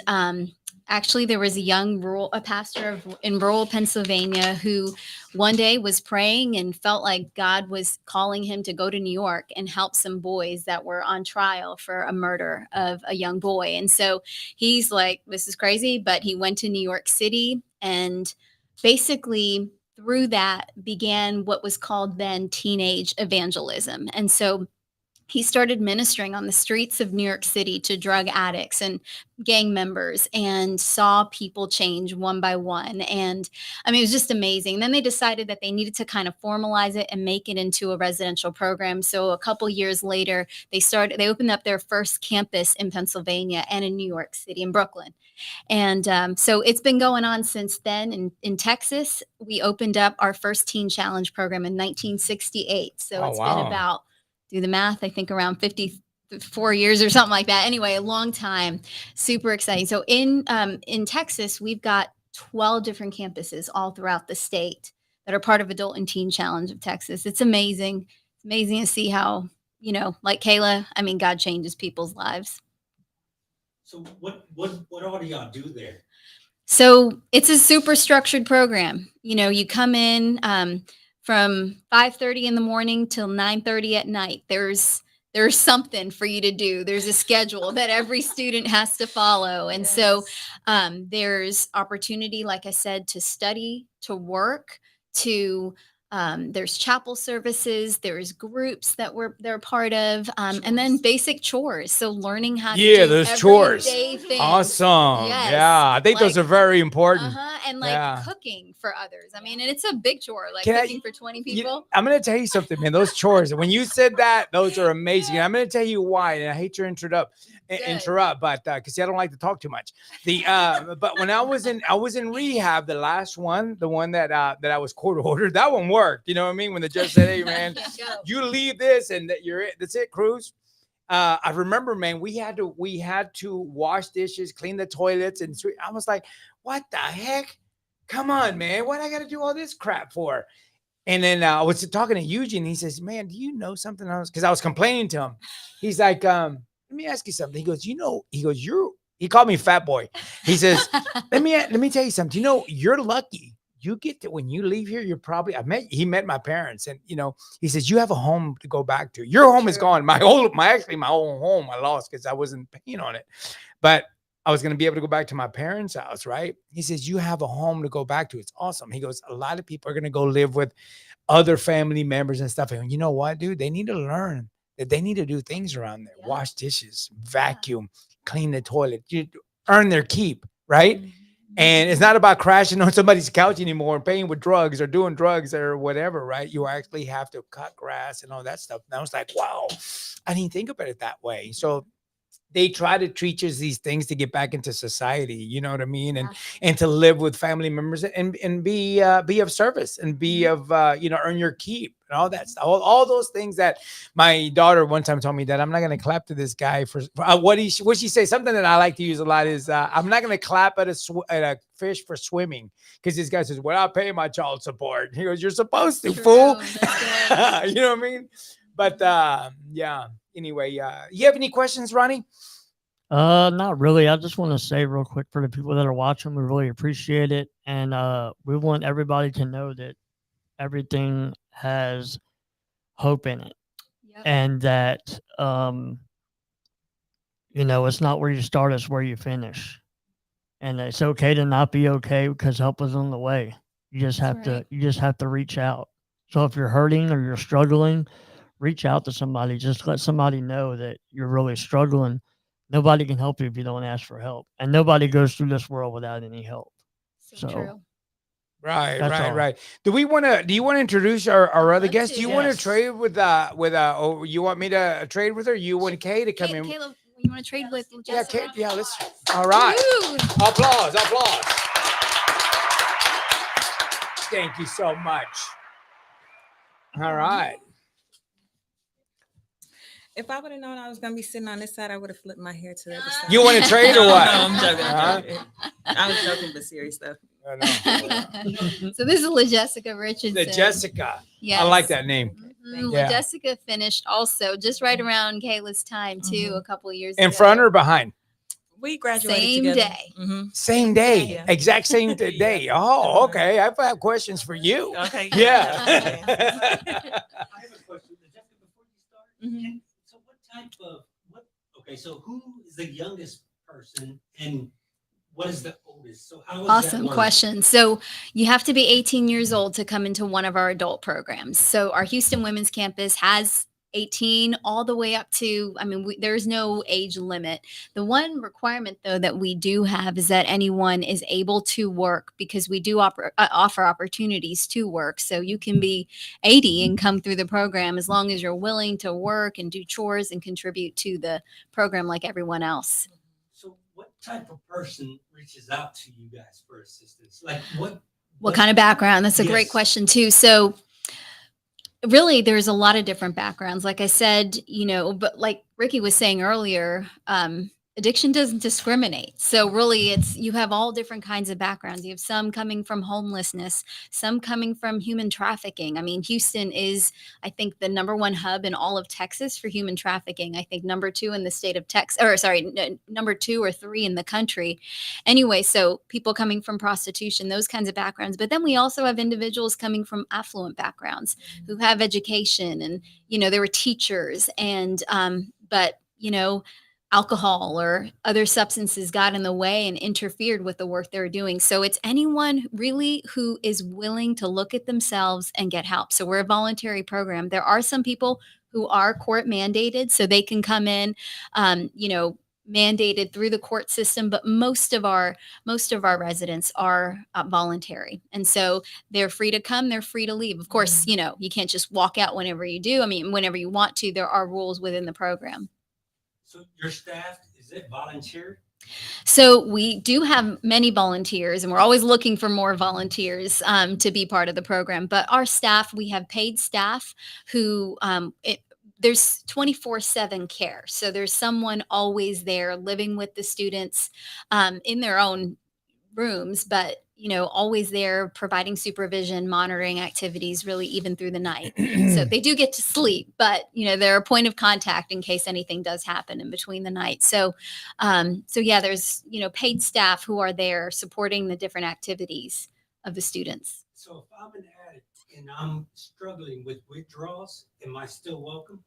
actually, there was a pastor in rural Pennsylvania who one day was praying and felt like God was calling him to go to New York and help some boys that were on trial for a murder of a young boy. And so he's like, this is crazy, but he went to New York City and basically through that began what was called then teenage evangelism. And so he started ministering on the streets of New York City to drug addicts and gang members, and saw people change one by one. And I mean, it was just amazing. Then they decided that they needed to kind of formalize it and make it into a residential program. So a couple years later, they opened up their first campus in Pennsylvania and in New York City, in Brooklyn. And so it's been going on since then. In Texas, we opened up our first Teen Challenge program in 1968. So it's been about, do the math, I think around 54 years or something like that. Anyway, a long time. Super exciting. So in Texas, we've got 12 different campuses all throughout the state that are part of Adult and Teen Challenge of Texas. It's amazing. It's amazing to see how, like Kayla, I mean, God changes people's lives. So what all do y'all do there? So it's a super structured program. You come in from 5:30 in the morning till 9:30 at night. There's something for you to do. There's a schedule that every student has to follow. And so there's opportunity, like I said, to study, to work, to there's chapel services, there's groups that they're part of, and then basic chores. So learning how to do those chores. things. Awesome. Yes. Yeah, I think those are very important. And cooking for others. I mean, and it's a big chore, like cooking for 20 people. I'm going to tell you something, man. Those chores, when you said that, those are amazing. And I'm going to tell you why. And I hate to interrupt, but because I don't like to talk too much. But when I was in rehab, the last one, the one that I was court ordered, that one worked. You know what I mean? When the judge said, "Hey, man, you leave this, and that's it, Cruz." I remember, man, we had to wash dishes, clean the toilets, and I was like, "What the heck? Come on, man! What I got to do all this crap for?" And then I was talking to Eugene. He says, "Man, do you know something else?" Because I was complaining to him. He's like, "Let me ask you something." He goes, he called me fat boy. He says, let me tell you something. You're lucky. You get to, when you leave here, you're probably, he met my parents, and he says, you have a home to go back to. Your home is gone. My own home I lost because I wasn't paying on it, but I was going to be able to go back to my parents' house. Right. He says, you have a home to go back to. It's awesome. He goes, a lot of people are going to go live with other family members and stuff. And you know what, dude, they need to learn that they need to do things around there. Yeah. Wash dishes, vacuum, clean the toilet, earn their keep. Right. Mm-hmm. And it's not about crashing on somebody's couch anymore and paying with drugs or doing drugs or whatever, right? You actually have to cut grass and all that stuff. And I was like, wow, I didn't think about it that way. So they try to teach us these things to get back into society, you know what I mean? And to live with family members and be of service and be of, earn your keep and all that stuff. All those things that my daughter one time told me that I'm not going to clap to this guy for what she say. Something that I like to use a lot is I'm not going to clap at a fish for swimming, because this guy says, well, I'll pay my child support. He goes, you're supposed to, fool. You know what I mean? But yeah. Anyway, you have any questions, Ronnie? Not really. I just want to say real quick, for the people that are watching, we really appreciate it. And we want everybody to know that everything has hope in it. Yep. And that, it's not where you start, it's where you finish. And it's okay to not be okay, because help is on the way. You just have to reach out. So if you're hurting or you're struggling, reach out to somebody. Just let somebody know that you're really struggling. Nobody can help you if you don't ask for help. And nobody goes through this world without any help. So true. Right. Do you want to introduce our other guest? Do you want to trade with you want me to trade with her? You want Kay to come in? Caleb, you want to trade with Jessica? Yeah, let's. All right. Woo! Applause. Thank you so much. All right. If I would have known I was going to be sitting on this side, I would have flipped my hair to the other side. You want to trade or what? No, I'm joking. I was joking, but serious stuff. So this is Jessica Richardson. Jessica. Yes. I like that name. Mm-hmm. Yeah. Jessica finished also just right around Kayla's time too, a couple of years ago. In front or behind? We graduated same together. Day. Mm-hmm. Same day. Yeah. Exact same day. Oh, okay. I have questions for you. Okay. Yeah. I have a question. Jessica, before you start, mm-hmm. So who is the youngest person, and what is the oldest? So how does that Awesome work? question. So you have to be 18 years old to come into one of our adult programs. So our Houston Women's Campus has 18 all the way up to, I mean, there's no age limit. The one requirement, though, that we do have is that anyone is able to work, because we do offer opportunities to work. So you can be 80 and come through the program as long as you're willing to work and do chores and contribute to the program like everyone else. So what type of person reaches out to you guys for assistance? Like What kind of background? That's a great Yes. question, too. So really, there's a lot of different backgrounds. Like I said, but like Ricky was saying earlier, addiction doesn't discriminate. So really, you have all different kinds of backgrounds. You have some coming from homelessness, some coming from human trafficking. I mean, Houston is, I think, the #1 hub in all of Texas for human trafficking. I think #2 in the state of Texas, or sorry, #2 or 3 in the country. Anyway, so people coming from prostitution, those kinds of backgrounds. But then we also have individuals coming from affluent backgrounds who have education, and they were teachers, and but alcohol or other substances got in the way and interfered with the work they were doing. So it's anyone really who is willing to look at themselves and get help. So we're a voluntary program. There are some people who are court mandated, so they can come in, mandated through the court system, but most of our residents are voluntary, and so they're free to come, they're free to leave. Of course, you can't just walk out whenever you do. I mean, whenever you want to. There are rules within the program. So your staff, is it volunteer? So we do have many volunteers, and we're always looking for more volunteers to be part of the program. But our staff, we have paid staff who there's 24/7 care. So there's someone always there living with the students in their own rooms, but always there providing supervision, monitoring activities, really even through the night. So they do get to sleep, but they're a point of contact in case anything does happen in between the night. So yeah, there's paid staff who are there supporting the different activities of the students. So if I'm an addict and I'm struggling with withdrawals, am I still welcome?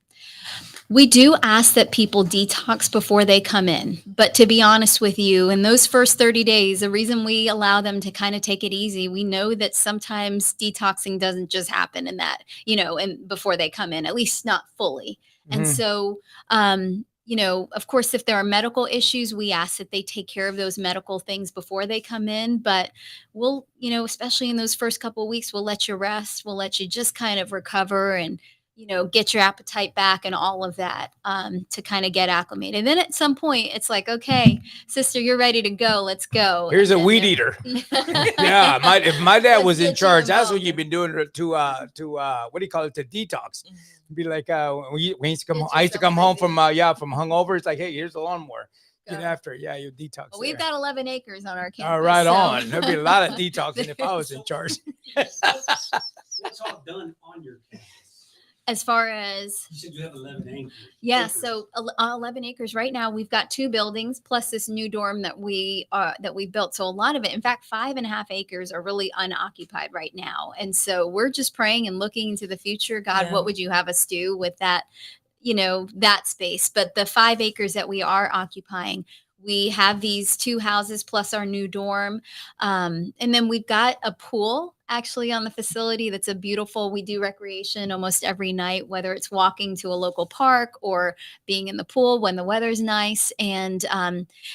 We do ask that people detox before they come in. But to be honest with you, in those first 30 days, the reason we allow them to kind of take it easy, we know that sometimes detoxing doesn't just happen in that, and before they come in, at least not fully. And so, of course, if there are medical issues, we ask that they take care of those medical things before they come in. But we'll, especially in those first couple of weeks, we'll let you rest. We'll let you just kind of recover and get your appetite back and all of that to kind of get acclimated. And then at some point, it's like, okay, sister, you're ready to go. Let's go. Here's a weed eater. Yeah, if my dad was in charge, that's what you've been doing to what do you call it, to detox. Be like, we used to come home. I used to come home from hungover. It's like, hey, here's the lawnmower. Get after it. Yeah, you detox. Well, we've got 11 acres on our campus. All right, on. There'd be a lot of detoxing if I was in charge. What's all done on your campus? As far as You said you have 11 acres. yeah, Acres. so 11 acres right now. We've got 2 buildings plus this new dorm that we built. So a lot of it, in fact, 5.5 acres are really unoccupied right now. And so we're just praying and looking into the future. God, Yeah. what would you have us do with that, that space? But the 5 acres that we are occupying, we have these 2 houses plus our new dorm. And then we've got a pool actually on the facility. That's we do recreation almost every night, whether it's walking to a local park or being in the pool when the weather's nice. And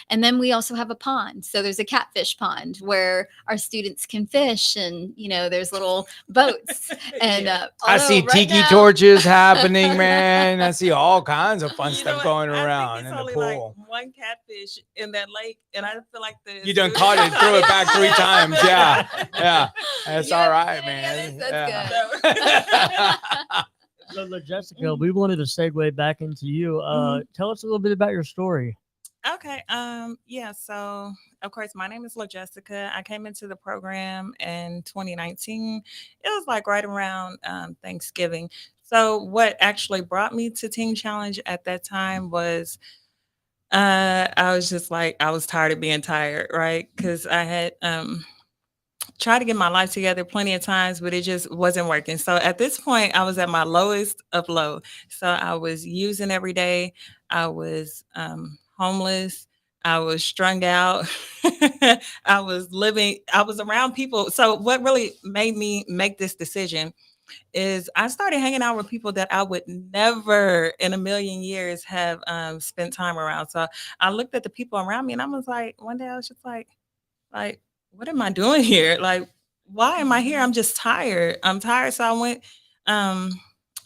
then we also have a pond. So there's a catfish pond where our students can fish, and there's little boats. And I see although tiki now- torches happening, man. I see all kinds of fun You know stuff what? going I think around it's in the only pool. like one catfish in that lake, and I feel like You done caught it, threw it back 3 times. Yeah, yeah. That's You all haven't right, seen any man. others? That's Yeah. So, Jessica, we wanted to segue back into you. Tell us a little bit about your story. Okay. Yeah. So, of course, my name is Jessica. I came into the program in 2019. It was like right around Thanksgiving. So, what actually brought me to Teen Challenge at that time was I was just like, I was tired of being tired, right? Because I had tried to get my life together plenty of times, but it just wasn't working. So at this point, I was at my lowest of low. So I was using every day. I was homeless. I was strung out. I was around people. So what really made me make this decision is I started hanging out with people that I would never in a million years have spent time around. So I looked at the people around me and I was like, one day I was just like, what am I doing here? Like, why am I here? I'm just tired. I'm tired. So I went um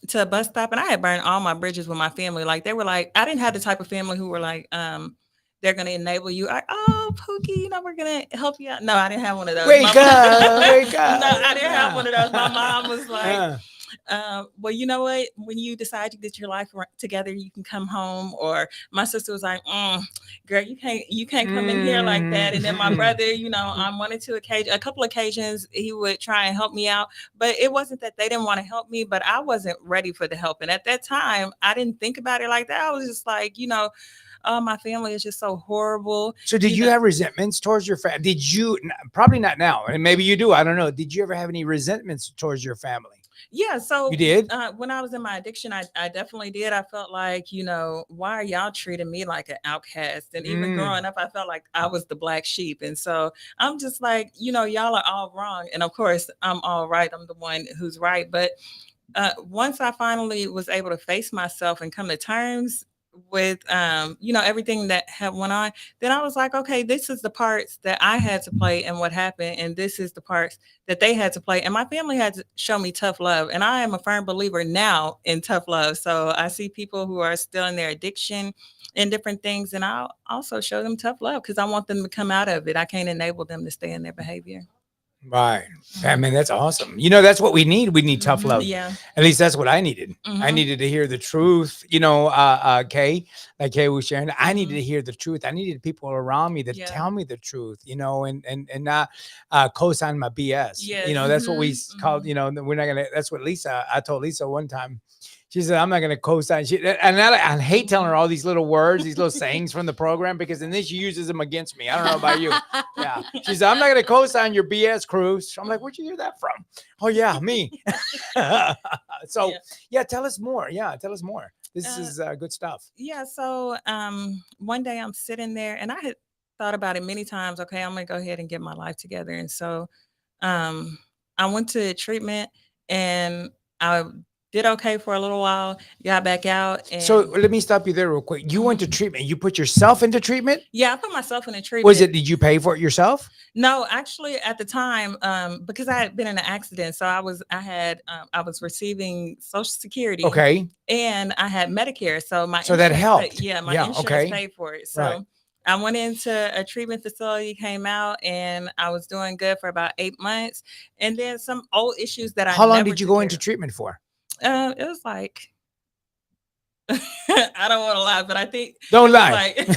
to a bus stop and I had burned all my bridges with my family. Like they were like, I didn't have the type of family who were like, they're gonna enable you. Oh, Pookie, we're gonna help you out. No, I didn't have one of those. Wake up, wake up. No, I didn't have Yeah. one of those. My mom was like, Uh, well, you know what? When you decide to get your life together, you can come home. Or my sister was like, girl, you can't come in here like that. And then my brother, on one or two occasions, a couple occasions, he would try and help me out. But it wasn't that they didn't want to help me, but I wasn't ready for the help. And at that time, I didn't think about it like that. I was just like, oh, my family is just so horrible. so did you have resentments towards your family? Did you, probably not now, and maybe you do, I don't know. Did you ever have any resentments towards your family? Yeah, so You did? when I was in my addiction, I definitely did. I felt like, why are y'all treating me like an outcast? And even growing up, I felt like I was the black sheep. And so I'm just like, y'all are all wrong. And of course, I'm all right. I'm the one who's right. But once I finally was able to face myself and come to terms with everything that had went on, then I was like, okay, this is the parts that I had to play and what happened, and this is the parts that they had to play, and my family had to show me tough love. And I am a firm believer now in tough love. So I see people who are still in their addiction and different things, and I'll also show them tough love because I want them to come out of it. I can't enable them to stay in their behavior. Right. I mean, that's awesome. That's what we need. We need tough love. Yeah. At least that's what I needed. I needed to hear the truth. Kay, like Kay was sharing, I needed to hear the truth. I needed people around me to tell me the truth, and not co-sign my BS. Yes. That's what we called, we're not going to, that's what I told Lisa one time. She said, I'm not going to co-sign. I hate telling her all these little words, these little sayings from the program, because then she uses them against me. I don't know about you. Yeah. She said, I'm not going to co-sign your BS, Cruz. I'm like, where'd you hear that from? Oh, yeah, me. So, tell us more. Yeah, tell us more. This is good stuff. Yeah. So one day I'm sitting there and I had thought about it many times. Okay, I'm going to go ahead and get my life together. And so I went to treatment and I did okay for a little while, got back out. And so let me stop you there real quick. You went to treatment. You put yourself into treatment? Yeah, I put myself in a treatment. Did you pay for it yourself? No, actually at the time, because I had been in an accident. So I was receiving Social Security. Okay. And I had Medicare. So that helped. My insurance paid for it. So I went into a treatment facility, came out, and I was doing good for about 8 months. And then some old issues that How long did you go into treatment for? It was like, I don't want to lie, but I think. Don't lie. Like,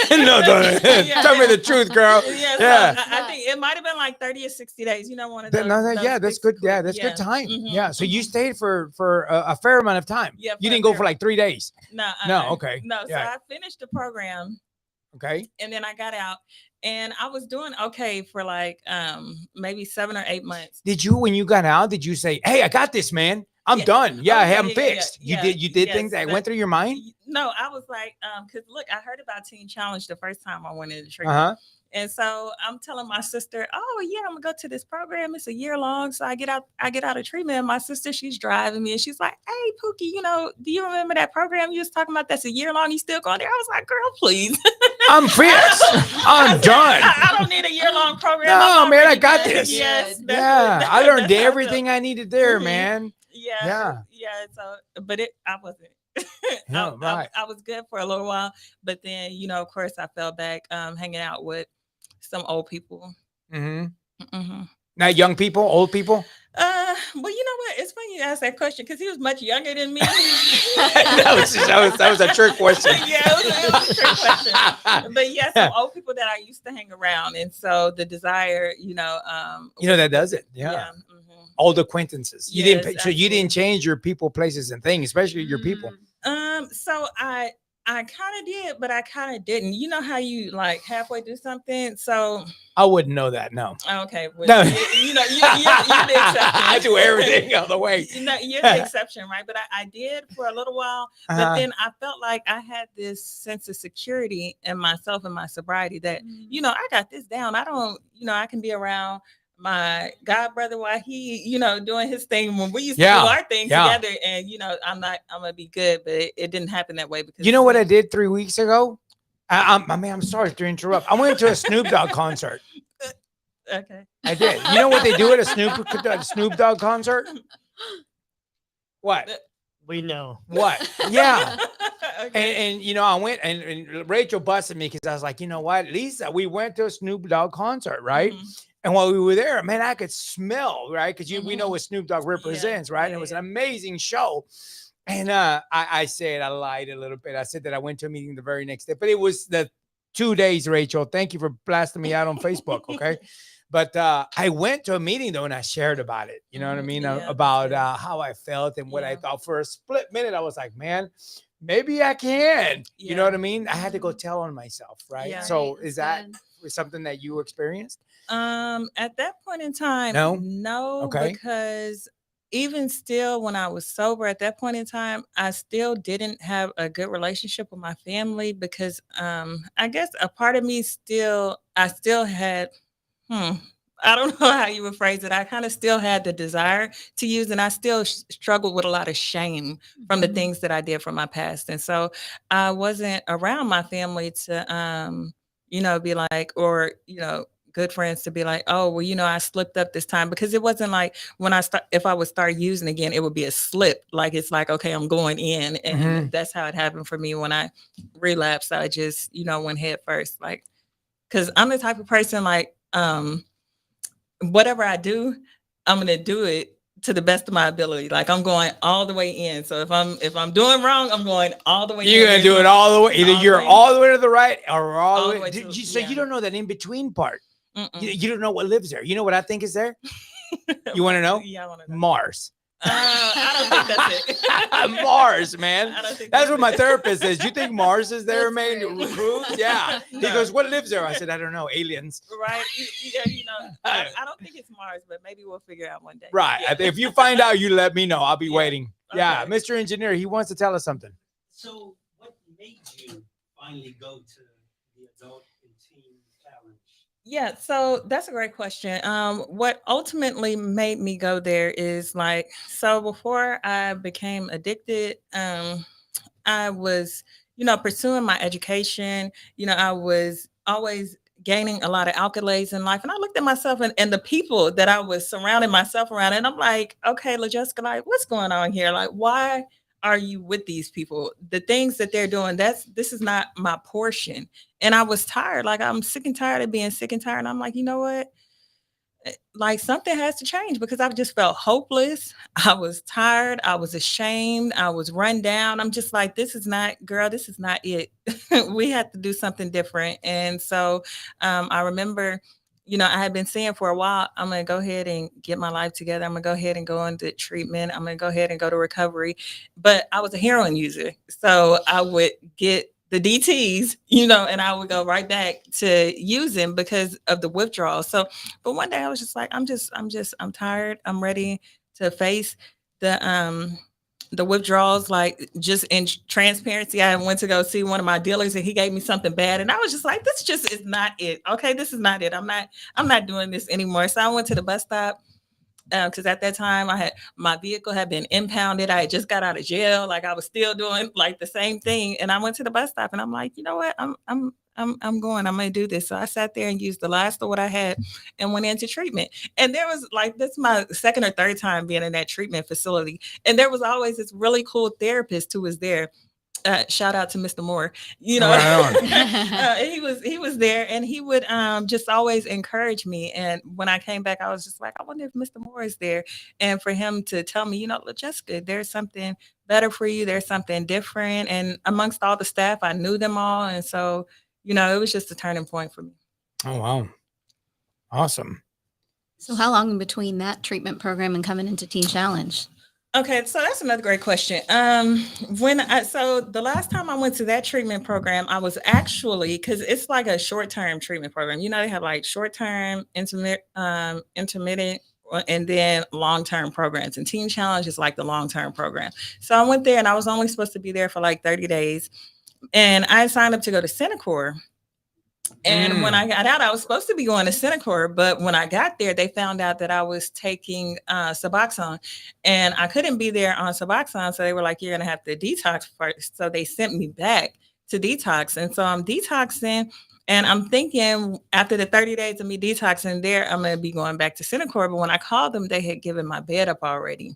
no, don't. Tell me the truth, girl. Yeah. So I think it might have been like 30 or 60 days. One of those. That's good. Yeah, that's good time. Yeah. So you stayed for a fair amount of time. Yeah. You didn't go for like 3 days. No. Okay. No. So I finished the program. Okay. And then I got out. And I was doing okay for like maybe 7 or 8 months. When you got out, did you say, hey, I got this, man? I'm done. Yeah, I'm fixed. You did things that went through your mind? No, I was like, because look, I heard about Teen Challenge the first time I went into treatment. And so I'm telling my sister, oh yeah, I'm gonna go to this program. It's a year long. So I get out of treatment. And my sister, she's driving me and she's like, hey Pookie, do you remember that program you was talking about that's a year long? You still going there? I was like, girl, please. I'm fixed. I'm done. I don't need a year-long program. No, man, I got this. Yes. I learned everything I needed there, man. Yeah. So, but I wasn't. No, right. I was good for a little while, but then, of course, I fell back hanging out with some old people. Not young people, old people? Well, you know what? It's funny you asked that question because he was much younger than me. that was a trick question. Yeah, it was a trick question. But yeah, some old people that I used to hang around, and so the desire, that does it. Yeah. Old acquaintances. You didn't change your people, places, and things, especially your people. So I I kind of did, but I kind of didn't. You know how you like halfway do something? So I wouldn't know that. No. okay, well, No. you're the exception. I do everything all the way. You're the exception, right? But I did for a little while. But Uh-huh. then I felt like I had this sense of security in myself and my sobriety that, I got this down. I don't, I can be around my god brother while he, doing his thing when we used to do our thing together. And, I'm going to be good. But it didn't happen that way because. You know what I did 3 weeks ago? I'm sorry to interrupt. I went to a Snoop Dogg concert. Okay. I did. You know what they do at a Snoop Dogg concert? What? We know. What? Yeah. Okay. And I went and Rachel busted me because I was like, you know what, Lisa, we went to a Snoop Dogg concert, right? Mhm. And while we were there, man, I could smell, right? Because we know what Snoop Dogg represents, right? And it was an amazing show. And I said, I lied a little bit. I said that I went to a meeting the very next day, but it was the 2 days, Rachel. Thank you for blasting me out on Facebook, okay? But I went to a meeting though, and I shared about it. You know what I mean? Yeah, About how I felt and what I thought. For a split minute, I was like, man, maybe I can. You know what I mean? I had to go tell on myself, right? Yeah. So Right, is that's that good. something that you experienced? At that point in time, No? no, Okay. because even still, when I was sober at that point in time, I still didn't have a good relationship with my family because I guess a part of me I still had, I don't know how you would phrase it. I kind of still had the desire to use, and I still struggled with a lot of shame from the Mhm. things that I did from my past. And so I wasn't around my family to, be like, or, good friends to be like, oh, well, I slipped up this time because it wasn't like when if I would start using again, it would be a slip. Like, it's like, okay, I'm going in. And that's how it happened for me when I relapsed. I just, went head first. Like, cause I'm the type of person like, whatever I do, I'm gonna do it to the best of my ability. Like I'm going all the way in. So if I'm doing wrong, I'm going all the way in. You're gonna do it all the way. Either you're all the way to the right or all the way. So you don't know that in between part. You don't know what lives there. You know what I think is there? You want to know? Yeah, I want to know. Mars. I don't think that's it. Mars, man. I don't think That's what my it. therapist says. You think Mars is there, That's man? great. Cruz? Yeah. He No. goes, what lives there? I said, I don't know. Aliens. Right. Yeah, I don't think it's Mars, but maybe we'll figure out one day. Right. Yeah. If you find out, you let me know. I'll be Yeah. waiting. Yeah. Okay. Mr. Engineer, he wants to tell us something. So what made you finally go to the adult and teen challenge? Yeah, so that's a great question. What ultimately made me go there is like, so before I became addicted, I was, pursuing my education. I was always gaining a lot of accolades in life. And I looked at myself and the people that I was surrounding myself around, and I'm like, okay, LaJessica, like, what's going on here? Like, why are you with these people? The things that they're doing, this is not my portion. And I was tired. Like, I'm sick and tired of being sick and tired. And I'm like, you know what? Like something has to change because I've just felt hopeless. I was tired. I was ashamed. I was run down. I'm just like, this is not, girl, this is not it. We had to do something different. And so I remember, I had been saying for a while, I'm going to go ahead and get my life together. I'm going to go ahead and go into treatment. I'm going to go ahead and go to recovery. But I was a heroin user. So I would get the DTs, and I would go right back to using because of the withdrawal. So, but one day I was just like, I'm tired. I'm ready to face the withdrawals. Like, just in transparency, I went to go see one of my dealers and he gave me something bad. And I was just like, this just is not it. Okay, this is not it. I'm not doing this anymore. So I went to the bus stop. Because at that time my vehicle had been impounded. I had just got out of jail. Like I was still doing like the same thing. And I went to the bus stop and I'm like, you know what? I'm going to do this. So I sat there and used the last of what I had and went into treatment. And there was like, this is my second or third time being in that treatment facility. And there was always this really cool therapist who was there. Shout out to Mr. Moore, he was there and he would just always encourage me. And when I came back, I was just like, I wonder if Mr. Moore is there. And for him to tell me, Jessica, there's something better for you. There's something different. And amongst all the staff, I knew them all. And so, it was just a turning point for me. Oh, wow. Awesome. So how long in between that treatment program and coming into Teen Challenge? Okay, so that's another great question. So the last time I went to that treatment program, I was actually, because it's like a short-term treatment program. You know, they have like short-term, intermittent, and then long-term programs. And Teen Challenge is like the long-term program. So I went there, and I was only supposed to be there for like 30 days. And I signed up to go to Centacor. And when I got out, I was supposed to be going to Centacor, but when I got there, they found out that I was taking Suboxone, and I couldn't be there on Suboxone. So they were like, "You're gonna have to detox first." So they sent me back to detox, and so I'm detoxing, and I'm thinking after the 30 days of me detoxing there, I'm gonna be going back to Centacor. But when I called them, they had given my bed up already,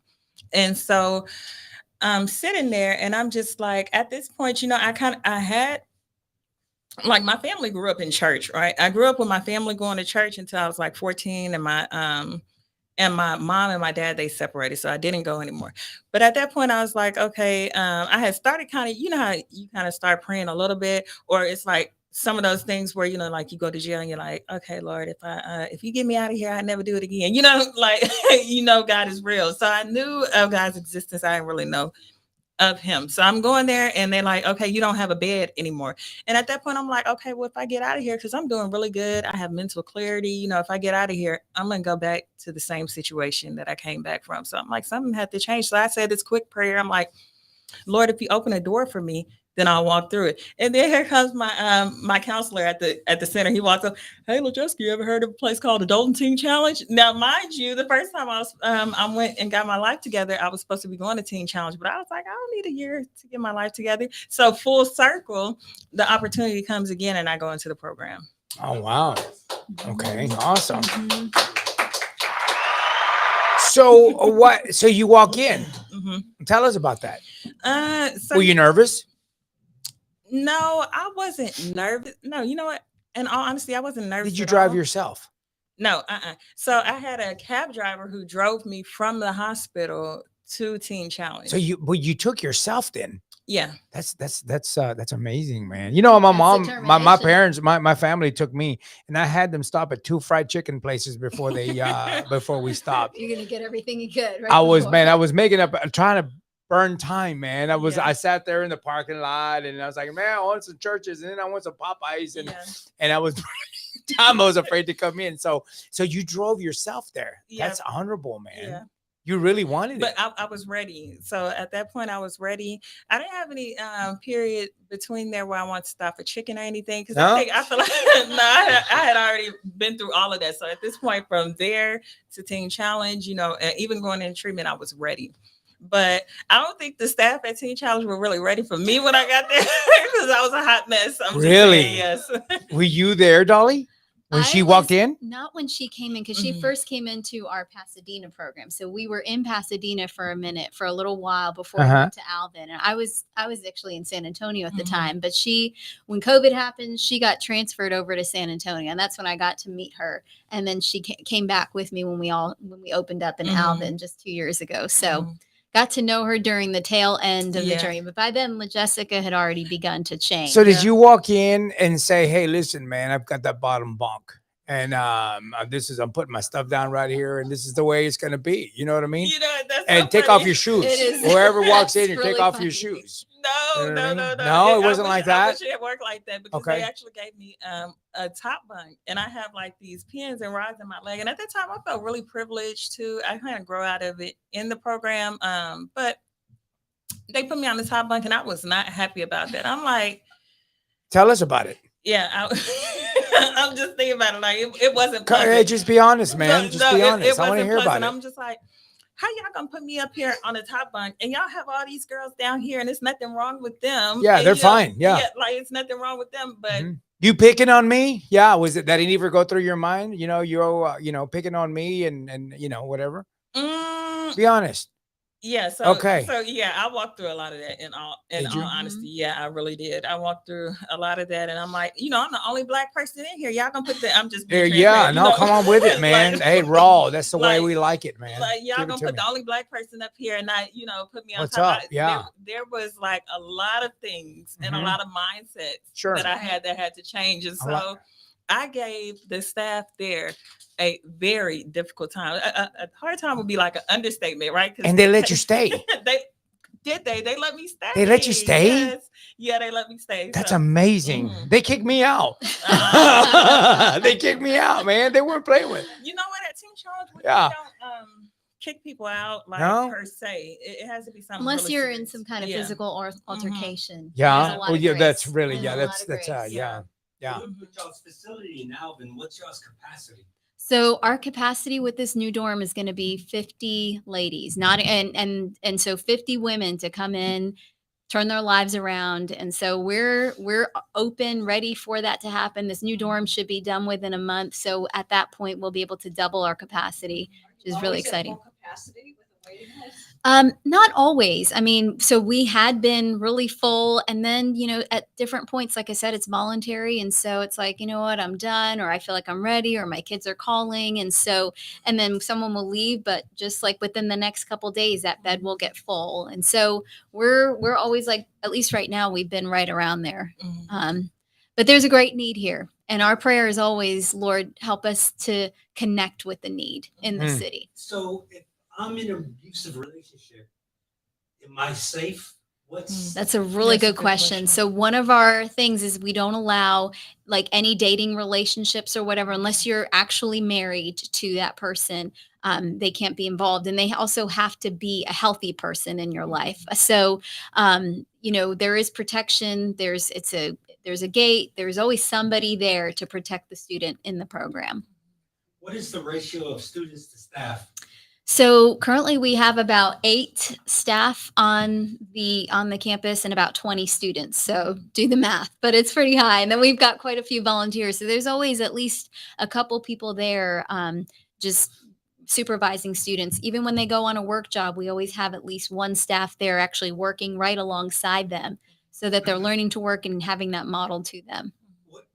and so I'm sitting there, and I'm just like, at this point, you know, I had, like, my family grew up in church, right? I grew up with my family going to church until I was like 14, and my mom and my dad, they separated, so I didn't go anymore. But at that point, I was like, okay, I had started kind of, you know how you kind of start praying a little bit, or it's like some of those things where, you know, like you go to jail and you're like, okay, Lord, if you get me out of here, I never do it again. You know, like you know, God is real. So I knew of God's existence. I didn't really know of him. So I'm going there, and they're like, okay, you don't have a bed anymore. And at that point, I'm like, okay, well, if I get out of here, because I'm doing really good, I have mental clarity. You know, if I get out of here, I'm going to go back to the same situation that I came back from. So I'm like, something had to change. So I said this quick prayer. I'm like, Lord, if you open a door for me, then I'll walk through it. And then here comes my counselor at the center. He walks up, "Hey, LaJessica, you ever heard of a place called Adult and Teen Challenge?" Now, mind you, the first time I went and got my life together, I was supposed to be going to Teen Challenge, but I was like, I don't need a year to get my life together. So full circle, the opportunity comes again, and I go into the program. Oh, wow. Okay, awesome. Mhm. So you walk in. Mhm. Tell us about that. So Were you nervous? No, I wasn't nervous. No, you know what? In all honesty, I wasn't nervous. Did you at drive all. yourself? No, So I had a cab driver who drove me from the hospital to Teen Challenge. So you took yourself then? Yeah. That's amazing, man. You know, my That's mom, my determination. parents, my family took me, and I had them stop at 2 fried chicken places before they before we stopped. You're gonna get everything you could. Right I was before. making up, trying to burn time, man. Yeah. I sat there in the parking lot, and I was like, man, I want some churches, and then I want some Popeyes, and I was time. I was afraid to come in. So you drove yourself there. Yeah. That's honorable, man. Yeah. You really wanted But it. I was ready. So at that point, I was ready. I didn't have any period between there where I wanted to stop for chicken or anything, because No? I feel like no, I had already been through all of that. So at this point, from there to Teen Challenge, you know, and even going into treatment, I was ready. But I don't think the staff at Teen Challenge were really ready for me when I got there, because I was a hot mess. I'm just Really? saying, yes. Were you there, Dolly, when she walked in? Not when she came in, because she Mhm. first came into our Pasadena program. So we were in Pasadena for a minute, for a little while before we went to Alvin. And I was actually in San Antonio at the Mhm. time. But when COVID happened, she got transferred over to San Antonio, and that's when I got to meet her. And then she came back with me when we opened up in Mhm. Alvin just 2 years ago. So. Mhm. Got to know her during the tail end of the Yeah. journey, but by then, LaJessica had already begun to change. So did Yeah. you walk in and say, "Hey, listen, man, I've got that bottom bunk, and I'm putting my stuff down right here, and this is the way it's gonna be." You know what I mean? You know, that's And so take off funny. your shoes. It is. Whoever walks in, That's you really take off funny. your shoes. No, You know what I mean? no. No, it I wasn't wish- like I that? wish it worked like that, because Okay. they actually gave me a top bunk, and I have like these pins and rods in my leg. And at that time, I felt really privileged too. I kind of grow out of it in the program, but they put me on the top bunk, and I was not happy about that. I'm like, Tell us about it. yeah, I'm just thinking about it. Like it wasn't Hey, pleasant. just be honest, man. No, Just no, be it honest. I want to wasn't hear about pleasant. it. I'm just like, how y'all gonna put me up here on the top bunk, and y'all have all these girls down here, and it's nothing wrong with them. Yeah, And, they're you know, fine. Yeah. like it's nothing wrong with them. But Mhm. You picking on me? Yeah. Was it that didn't even go through your mind? You know, you're picking on me and whatever. mm, Be honest. yeah, Okay. so yeah, I walked through a lot of that in Did all you? honesty. Yeah, I really did. I walked through a lot of that, and I'm like, I'm the only black person in here. Y'all gonna put I'm just being Yeah. transparent, No, come on with it, man. Hey, raw. That's the way like- we like it, man. like y'all Give it gonna to put me. the only black person up here and not, put me on What's top. up? Yeah. There was like a lot of things and a Mhm. lot of mindsets Sure. that I had to change. And A lot. so I gave the staff there a very difficult time. A hard time would be like an understatement, right? And they let you stay. They let me stay. They let you stay? Yes. Yeah, they let me stay. That's So, amazing. mhm. They kicked me out. They kicked me out, man. They weren't playing with. You know what? At Team Challenge, we Yeah. don't kick people out like No? per se. It has to be something Unless really you're in serious. some kind of Yeah. physical or altercation. There's a Yeah. lot Oh, of yeah. That's grace. really, There's yeah. a That's, lot of that's, grace. yeah. Yeah. With y'all's facility in Alvin, what's y'all's capacity? So our capacity with this new dorm is going to be 50 ladies, not and so 50 women to come in, turn their lives around. And so we're open, ready for that to happen. This new dorm should be done within a month. So at that point, we'll be able to double our capacity, which is really exciting. Not always. I mean, so we had been really full, and then, at different points, like I said, it's voluntary. And so it's like, you know what, I'm done, or I feel like I'm ready, or my kids are calling. And then someone will leave, but just like within the next couple days, that bed will get full. And so we're always like, at least right now, we've been right around there. But there's a great need here. And our prayer is always, Lord, help us to connect with the need in the city. So if I'm in an abusive relationship, am I safe? That's a really good question. So one of our things is we don't allow like any dating relationships or whatever, unless you're actually married to that person. They can't be involved, and they also have to be a healthy person in your life. So, there is protection. There's a gate. There's always somebody there to protect the student in the program. What is the ratio of students to staff? So currently we have about 8 staff on the campus and about 20 students. So do the math, but it's pretty high. And then we've got quite a few volunteers. So there's always at least a couple people there just supervising students. Even when they go on a work job, we always have at least one staff there actually working right alongside them so that they're learning to work and having that modeled to them.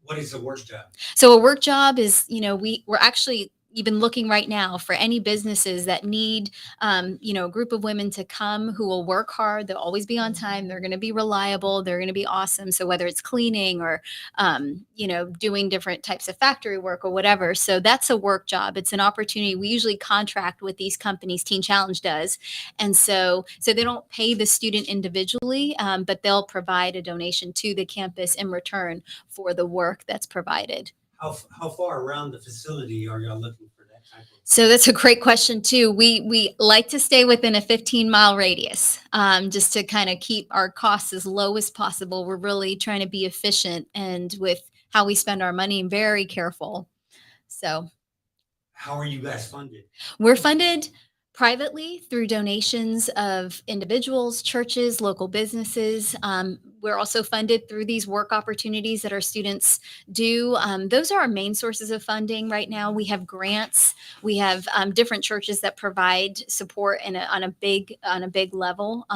What is a work job? So a work job is, we're actually even looking right now for any businesses that need, a group of women to come who will work hard. They'll always be on time. They're going to be reliable. They're going to be awesome. So whether it's cleaning or, doing different types of factory work or whatever. So that's a work job. It's an opportunity. We usually contract with these companies. Teen Challenge does. And so they don't pay the student individually, but they'll provide a donation to the campus in return for the work that's provided. How far around the facility are y'all looking for that type of? So that's a great question too. We like to stay within a 15-mile radius, just to kind of keep our costs as low as possible. We're really trying to be efficient and with how we spend our money and very careful. So How are you guys funded? we're funded privately through donations of individuals, churches, local businesses. We're also funded through these work opportunities that our students do. Those are our main sources of funding right now. We have grants. We have different churches that provide support on a big level.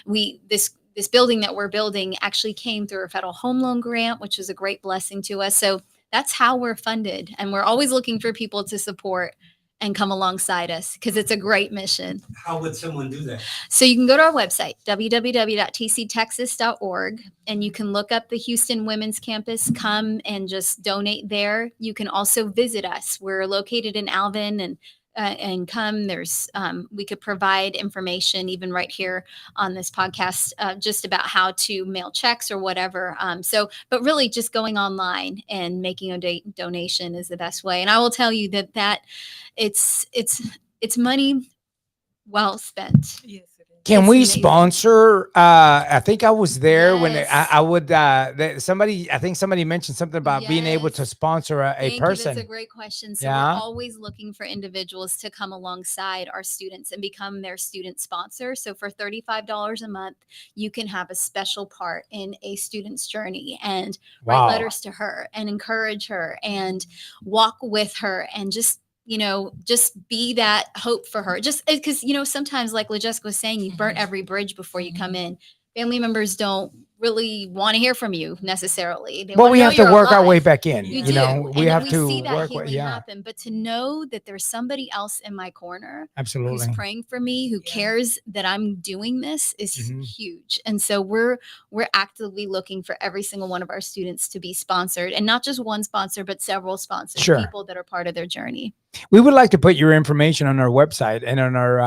This building that we're building actually came through a federal home loan grant, which is a great blessing to us. So that's how we're funded, and we're always looking for people to support and come alongside us because it's a great mission. How would someone do that? So you can go to our website, www.tctexas.org, and you can look up the Houston Women's Campus, come and just donate there. You can also visit us. We're located in Alvin, and come. We could provide information even right here on this podcast, just about how to mail checks or whatever. But really just going online and making a donation is the best way. And I will tell you that it's money well spent. Yes, it is. Can It's we amazing. sponsor? I think I was there when Yes. I would. Somebody mentioned something about being able to Yes. sponsor a Thank you. person. That's a great question. So Yeah. we're always looking for individuals to come alongside our students and become their student sponsor. So for $35 a month, you can have a special part in a student's journey and write Wow. letters to her and encourage her and walk with her and just be that hope for her. Just because, sometimes like LaJessica was saying, you burnt every bridge before you come in. Family members don't really want to hear from you necessarily. They Well, wanna we know have to you're work our way alive. back in. You You do. know, we And have we to see that work. healing Yeah, happen. But to know that there's somebody else in my corner who's absolutely. praying for me, who Yeah. cares that I'm doing this is Mhm. huge. And so we're actively looking for every single one of our students to be sponsored, and not just one sponsor, but several sponsors, Sure. people that are part of their journey. We would like to put your information on our website and on our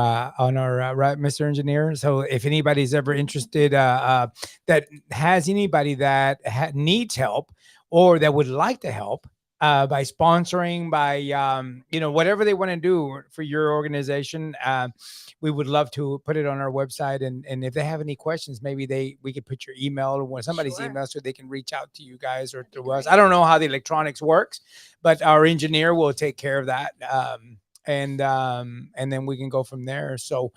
right, Mr. Engineer. So if anybody's ever interested, that has anybody that needs help or that would like to help by sponsoring, by whatever they want to do for your organization, we would love to put it on our website. And if they have any questions, maybe we could put your email or somebody's Sure. email so they can reach out to you guys or That'd be to us. great. I don't know how the electronics works, but our engineer will take care of that. And then we can go from there. So,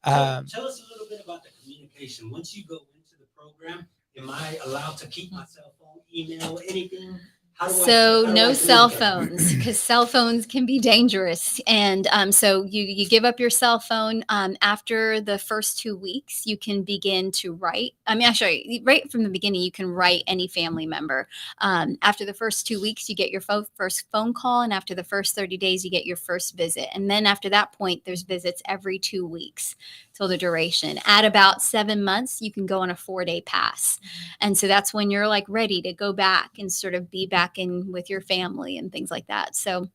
Tell us a little bit about the communication. Once you go into the program, am I allowed to keep my cell phone, email, anything? How do So I no cell communicate? phones, because cell phones can be dangerous. And so you give up your cell phone. After the first 2 weeks, you can begin to write. I mean, actually, right from the beginning, you can write any family member. After the first 2 weeks, you get your first phone call, and after the first 30 days, you get your first visit. And then after that point, there's visits every 2 weeks till the duration. At about 7 months, you can go on a 4-day pass. And so that's when you're like ready to go back and sort of be back in with your family and things like that. So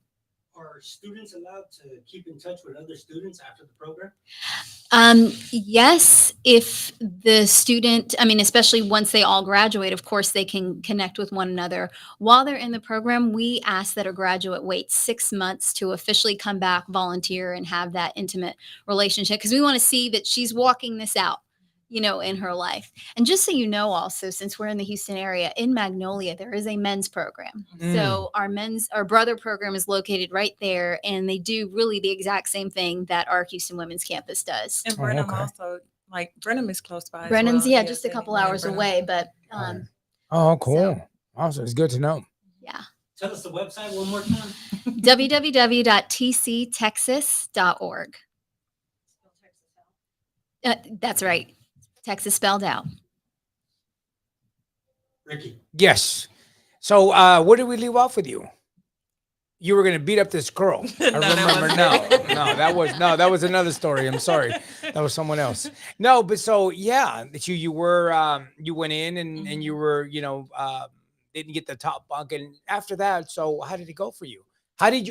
Are students allowed to keep in touch with other students after the program? yes, if the student, I mean, especially once they all graduate, of course, they can connect with one another. While they're in the program, we ask that a graduate wait 6 months to officially come back, volunteer, and have that intimate relationship, because we want to see that she's walking this out, in her life. And just so you know, also, since we're in the Houston area, in Magnolia, there is a men's program. So our brother program is located right there, and they do really the exact same thing that our Houston Women's Campus does. And Oh, Brenham okay. also, like Brenham is close by. Brennan's, as well. just a Yes, couple yeah, hours Brenham. away, but Oh, cool. Awesome. It's good to know. yeah. Tell us the website one more time. www.tctexas.org. That's right. Texas spelled out. Ricky. Yes. So where did we leave off with you? You were going to beat up this girl. I No, that remember. wasn't No, that was another story. I'm sorry. That was someone else. No, but so yeah, that you were you went in and you were, didn't get the top bunk. And after that, so how did it go for you? How did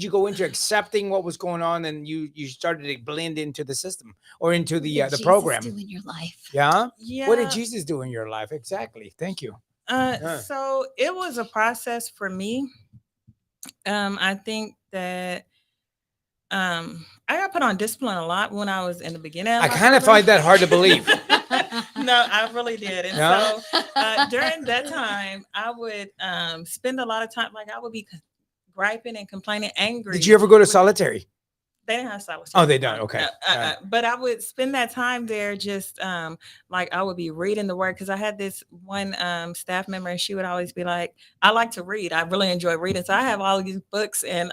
you go into accepting what was going on, and you started to blend into the system or into the What did Jesus program? do in your life? Yeah. Yeah. What did Jesus do in your life? Exactly. Thank you. So it was a process for me. I think that I got put on discipline a lot when I was in the beginning. I kind of find that hard to believe. No, I really did. And Yeah? so during that time, I would spend a lot of time, like I would be griping and complaining, angry. Did you ever go to with- solitary? They didn't have solitary. Oh, they don't. Okay. But I would spend that time there just like I would be reading the word, because I had this one staff member, and she would always be like, I like to read. I really enjoy reading. So I have all of these books, and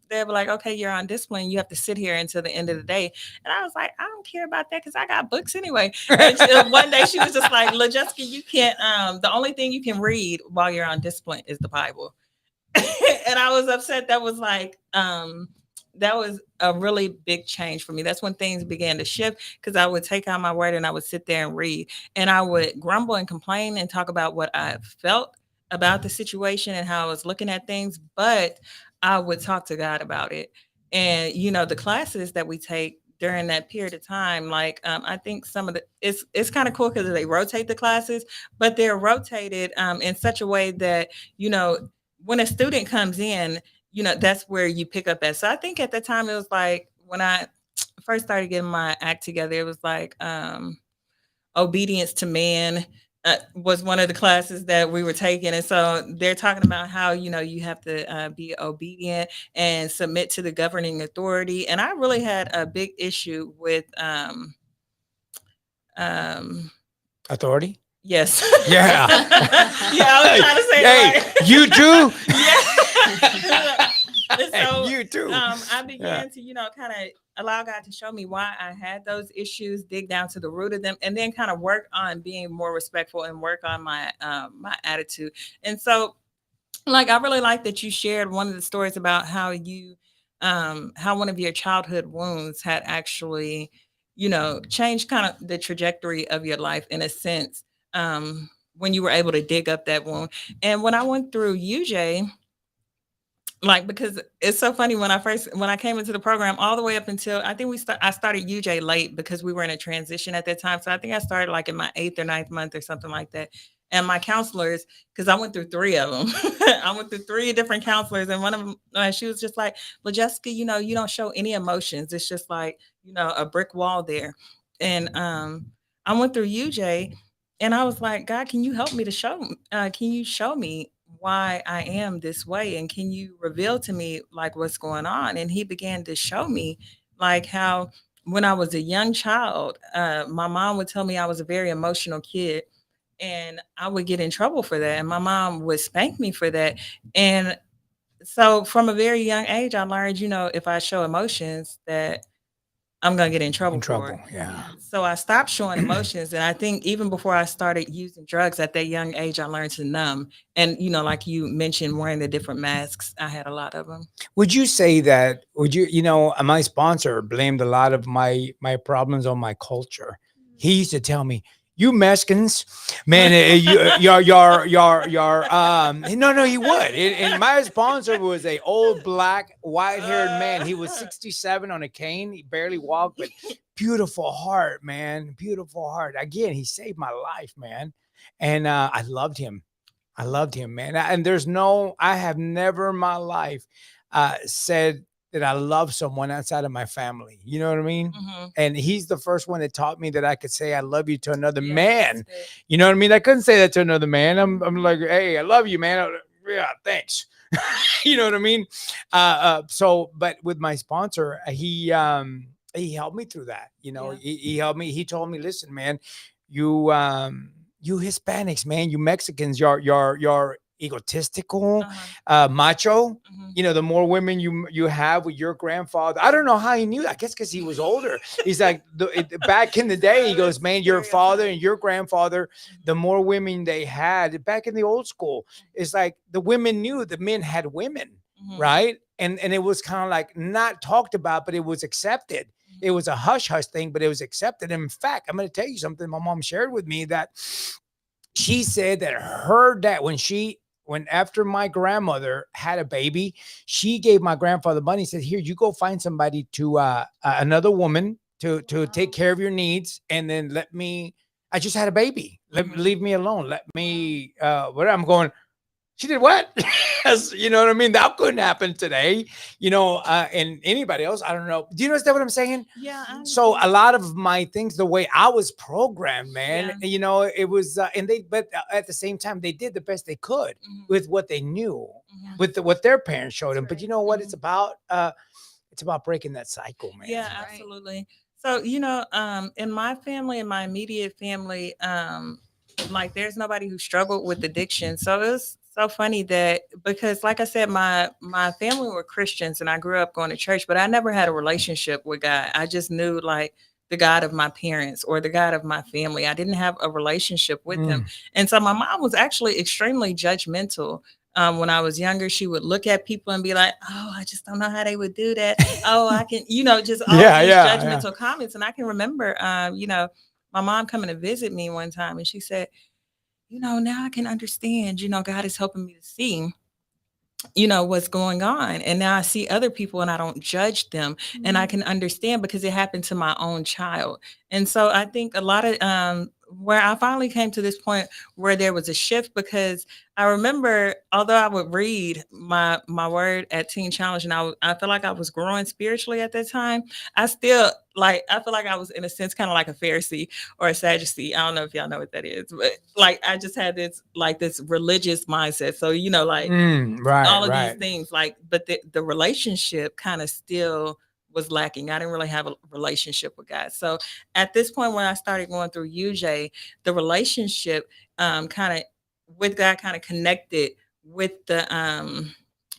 they'd be like, okay, you're on discipline. You have to sit here until the end of the day. And I was like, I don't care about that because I got books anyway. And one day she was just like, look, Jessica, you can't, the only thing you can read while you're on discipline is the Bible. And I was upset. That was like, that was a really big change for me. That's when things began to shift, because I would take out my word and I would sit there and read, and I would grumble and complain and talk about what I felt about the situation and how I was looking at things, but I would talk to God about it. And, the classes that we take during that period of time, like I think some of it's kind of cool because they rotate the classes, but they're rotated in such a way that, when a student comes in, that's where you pick up at. So I think at the time it was like when I first started getting my act together, it was like obedience to man was one of the classes that we were taking. And so they're talking about how, you have to be obedient and submit to the governing authority. And I really had a big issue with Authority? yes. Yeah. Yeah, I was trying to say it right. You do? Yeah. And so You too. I began to, kind of allow God to show me why I had those issues, dig down to the root of them, and then kind of work on being more respectful and work on my my attitude. And so, like, I really like that you shared one of the stories about how how one of your childhood wounds had actually, changed kind of the trajectory of your life in a sense. When you were able to dig up that wound. And when I went through UJ, like, because it's so funny, when I came into the program, all the way up until I think I started UJ late because we were in a transition at that time. So I think I started like in my 8th or 9th month or something like that. And my counselors, because I went through 3 of them, I went through 3 different counselors, and one of them, she was just like, "Well, Jessica, you don't show any emotions. It's just like, a brick wall there." And I went through UJ, and I was like, "God, can you help me to can you show me why I am this way? And can you reveal to me like what's going on?" And he began to show me like how when I was a young child, my mom would tell me I was a very emotional kid, and I would get in trouble for that. And my mom would spank me for that. And so from a very young age, I learned, if I show emotions, that I'm going to get in trouble In for trouble. it. Yeah. So I stopped showing emotions. And I think even before I started using drugs at that young age, I learned to numb. And, like you mentioned, wearing the different masks, I had a lot of them. Would you say that, my sponsor blamed a lot of my problems on my culture. He used to tell me, "You Mexicans, man, no, he would." And my sponsor was a old black, white-haired man. He was 67 on a cane. He barely walked, but beautiful heart, man. Beautiful heart. Again, he saved my life, man. And I loved him. I loved him, man. I have never in my life said that I love someone outside of my family. You know what I mean? Mm-hmm. And he's the first one that taught me that I could say I love you to another Yeah, man. that's good. You know what I mean? I couldn't say that to another man. I'm like, "Hey, I love you, man." Yeah, thanks. You know what I mean? But with my sponsor, he helped me through that. Yeah. He helped me. He told me, "Listen, man, you Hispanics, man, you Mexicans, you're egotistical, macho." Mm-hmm. The more women you have with your grandfather. I don't know how he knew that. I guess because he was older. He's like, back in the day, he goes, "Man, your father and your grandfather, the more women they had back in the old school, it's like the women knew the men had women, Mm-hmm. right? And it was kind of like not talked about, but it was accepted. It was a hush hush thing, but it was accepted. And in fact, I'm going to tell you something my mom shared with me, that she said that her dad, when after my grandmother had a baby, she gave my grandfather money, said, "Here, you go find somebody to another woman to take care of your needs, and then I just had a baby. Leave me alone. Let me I'm going." She did what? You know what I mean? That couldn't happen today, and anybody else. I don't know. Do you understand what I'm saying? Yeah. So a lot of my things, the way I was programmed, man, Yeah. it was, but at the same time, they did the best they could with what they knew, with what their parents showed them. But you know what? It's about breaking that cycle, man. Yeah, absolutely. So, in my family, in my immediate family, like there's nobody who struggled with addiction. So it was so funny that, because like I said, my family were Christians and I grew up going to church, but I never had a relationship with God. I just knew like the God of my parents or the God of my family. I didn't have a relationship with him. And so my mom was actually extremely judgmental. When I was younger, she would look at people and be like, "Oh, I just don't know how they would do that. Oh, I can," just all these judgmental comments. And I can remember, my mom coming to visit me one time, and she said, "Now I can understand, God is helping me to see, what's going on. And now I see other people and I don't judge them, and I can understand because it happened to my own child." And so I think a lot of, where I finally came to this point where there was a shift, because I remember, although I would read my word at Teen Challenge, and I feel like I was growing spiritually at that time, I still I feel like I was in a sense kind of like a Pharisee or a Sadducee. I don't know if y'all know what that is, but like I just had this religious mindset. So Right, all of right. these things, but the relationship kind of still was lacking. I didn't really have a relationship with God. So at this point, when I started going through UJ, the relationship kind of with God kind of connected with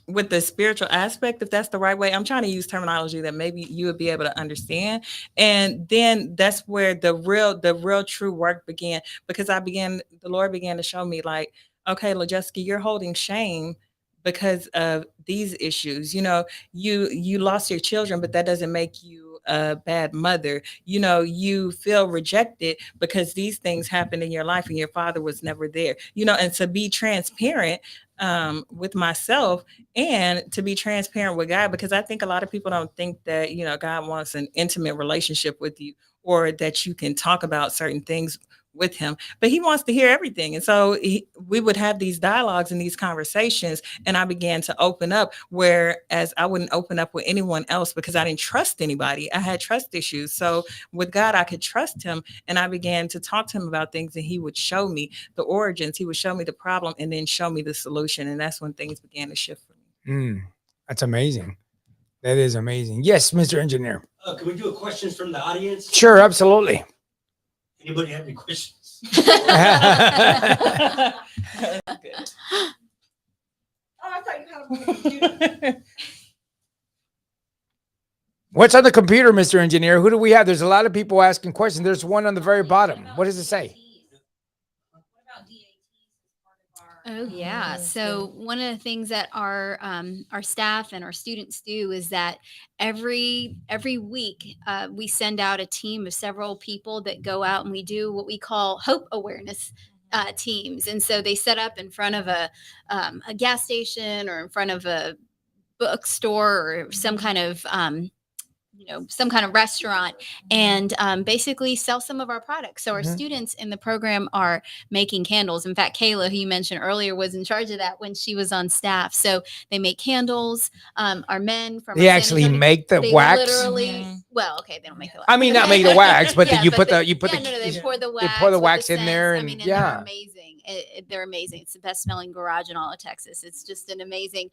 with the spiritual aspect, if that's the right way. I'm trying to use terminology that maybe you would be able to understand. And then that's where the real true work began, because the Lord began to show me like, okay, Lejeski, you're holding shame because of these issues. You lost your children, but that doesn't make you a bad mother. You feel rejected because these things happened in your life and your father was never there. And to be transparent with myself and to be transparent with God, because I think a lot of people don't think that, God wants an intimate relationship with you, or that you can talk about certain things with him, but he wants to hear everything. And so we would have these dialogues and these conversations, and I began to open up, whereas I wouldn't open up with anyone else because I didn't trust anybody. I had trust issues. So with God, I could trust him, and I began to talk to him about things, and he would show me the origins. He would show me the problem and then show me the solution. And that's when things began to shift for me. That's amazing. That is amazing. Yes, Mr. Engineer. Can we do a questions from the audience? Sure, absolutely. Anybody have any questions? Oh, I thought you had a computer. What's on the computer, Mr. Engineer? Who do we have? There's a lot of people asking questions. There's one on the very bottom. What does it say? Oh yeah. So one of the things that our staff and our students do is that every week we send out a team of several people that go out, and we do what we call hope awareness teams. And so they set up in front of a gas station or in front of a bookstore or some kind of restaurant, and basically sell some of our products. So our students in the program are making candles. In fact, Kayla, who you mentioned earlier, was in charge of that when she was on staff. So they make candles. Our men from They actually make the wax. Literally, well, okay, they don't make the wax. I mean, not make the wax, but Yeah, you but put they the pour the wax. they pour the with wax in scents. there, I and mean, yeah, they're amazing. They're amazing. It's the best smelling garage in all of Texas. It's just an amazing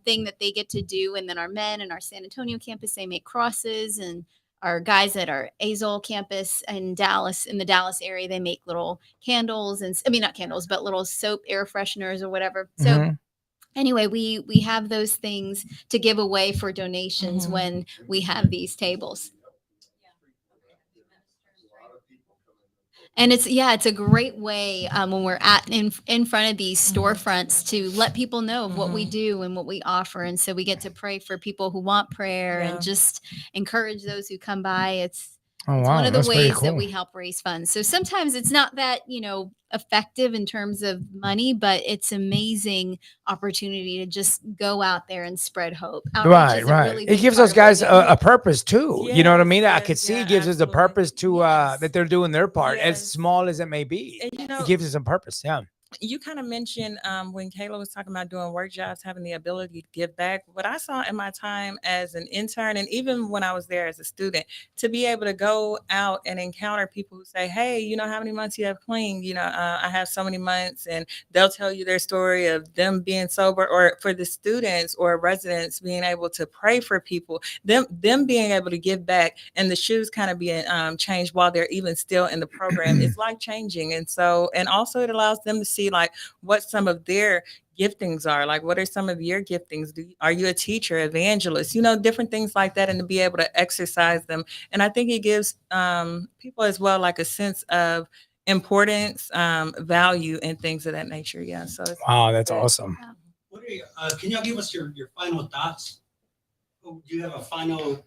thing that they get to do. And then our men in our San Antonio campus, they make crosses, and our guys at our Azole campus in the Dallas area, they make little candles, and I mean, not candles, but little soap air fresheners or whatever. So anyway, we have those things to give away for donations when we have these tables. And it's a great way when we're in front of these storefronts to let people know of what we do and what we offer. And so we get to pray for people who want prayer and just encourage those who come by. It's one of the ways that we help raise funds. So sometimes it's not that, effective in terms of money, but it's amazing opportunity to just go out there and spread hope. Right. It gives those guys a purpose too. Yes, you know what I mean? I yes, could see yeah, it gives us a purpose to Yes. that they're doing their part, as Yes. small as it may be. And, It gives us some purpose. Yeah. you kind of mentioned when Kayla was talking about doing work jobs, having the ability to give back. What I saw in my time as an intern, and even when I was there as a student, to be able to go out and encounter people who say, hey, how many months you have clean? I have so many months, and they'll tell you their story of them being sober, or for the students or residents being able to pray for people, them being able to give back, and the shoes kind of being changed while they're even still in the program. It's life changing. And also it allows them to see like what some of their giftings are. Like, what are some of your giftings? Are you a teacher, evangelist, different things like that, and to be able to exercise them. And I think it gives people as well like a sense of importance, value, and things of that nature. Yeah. So Wow, that's awesome. What are you, can y'all give us your final thoughts? Do you have a final,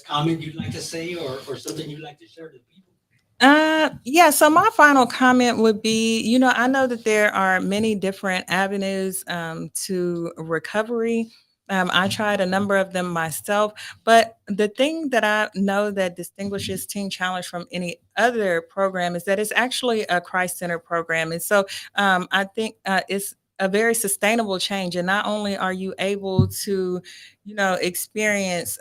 comment you'd like to say, or something you'd like to share to the people? So my final comment would be, I know that there are many different avenues to recovery. I tried a number of them myself, but the thing that I know that distinguishes Teen Challenge from any other program is that it's actually a Christ-centered program. And so I think it's a very sustainable change. And not only are you able to, experience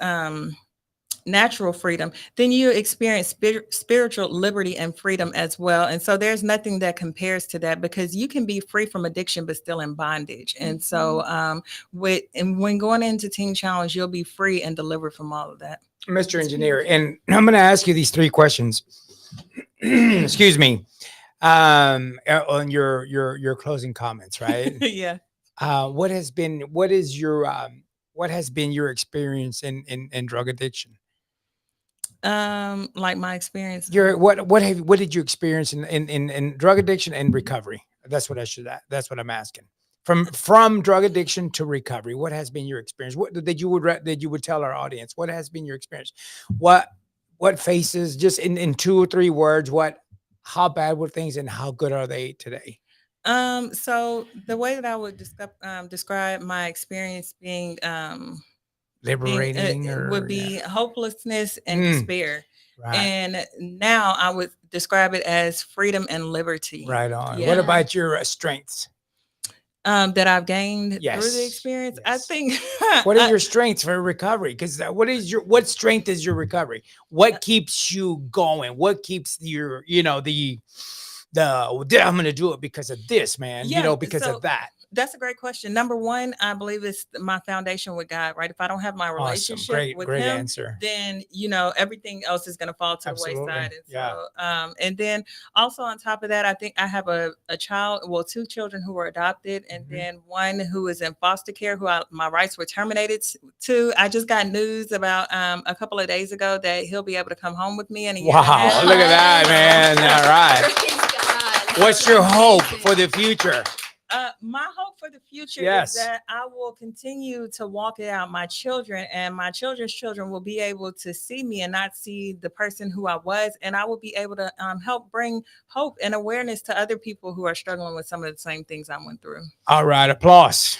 natural freedom, then you experience spiritual liberty and freedom as well. And so there's nothing that compares to that, because you can be free from addiction but still in bondage. And so when going into Teen Challenge, you'll be free and delivered from all of that. Mr. Engineer, and I'm going to ask you these 3 questions. Excuse me. On your closing comments, right? Yeah. what has been what has been your experience in drug addiction? Like my experience. Your what did you experience in drug addiction and recovery? That's what that's what I'm asking. From drug addiction to recovery, what has been your experience? What that you would tell our audience? What has been your experience? What faces, just in 2 or 3 words, how bad were things and how good are they today? So the way that I would describe my experience Liberating would or be hopelessness and Mm, despair. right, And now I would describe it as freedom and liberty. right on. What Yeah. about your strengths? That I've gained through Yes, the experience. I yes. think What are your strengths for recovery? Because what strength is your recovery? What keeps you going? What keeps your, I'm going to do it because of this, man, Yeah, because so of that. that's a great question. Number one, I believe it's my foundation with God, right? If I don't have my Awesome. relationship with Great Him, answer. then everything else is going to fall to Absolutely. the wayside. And Yeah. so, and then also on top of that, I think I have a child, well, 2 children who were adopted, and Mhm. then one who is in foster care, my rights were terminated to. I just got news about a couple of days ago that he'll be able to come home with me in a year and a Wow. half. Look at that, man. All right. Praise God. What's your hope for the future? My hope for the future Yes. is that I will continue to walk it out. My children and my children's children will be able to see me and not see the person who I was, and I will be able to help bring hope and awareness to other people who are struggling with some of the same things I went through. All right. Applause.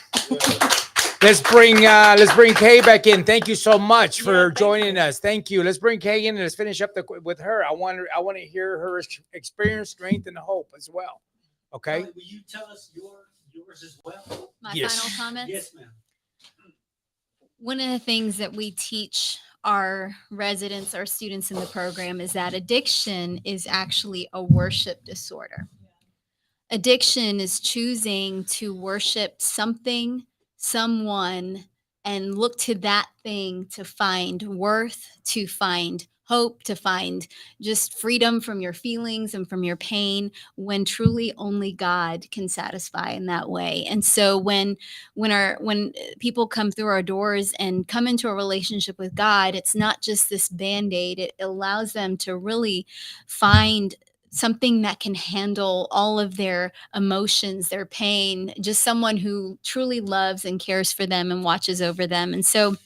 Let's bring Kay back in. Thank you so much for thank joining you. us. Thank you. Let's bring Kay in and let's finish up with her. I want to hear her experience, strength, and hope as well. Okay. Will you tell us yours as well? My Yes. final comments. Yes, ma'am. One of the things that we teach our residents, our students in the program, is that addiction is actually a worship disorder. Addiction is choosing to worship something, someone, and look to that thing to find worth, to find hope, to find just freedom from your feelings and from your pain, when truly only God can satisfy in that way. And so when people come through our doors and come into a relationship with God, it's not just this band-aid. It allows them to really find something that can handle all of their emotions, their pain, just someone who truly loves and cares for them and watches over them. And so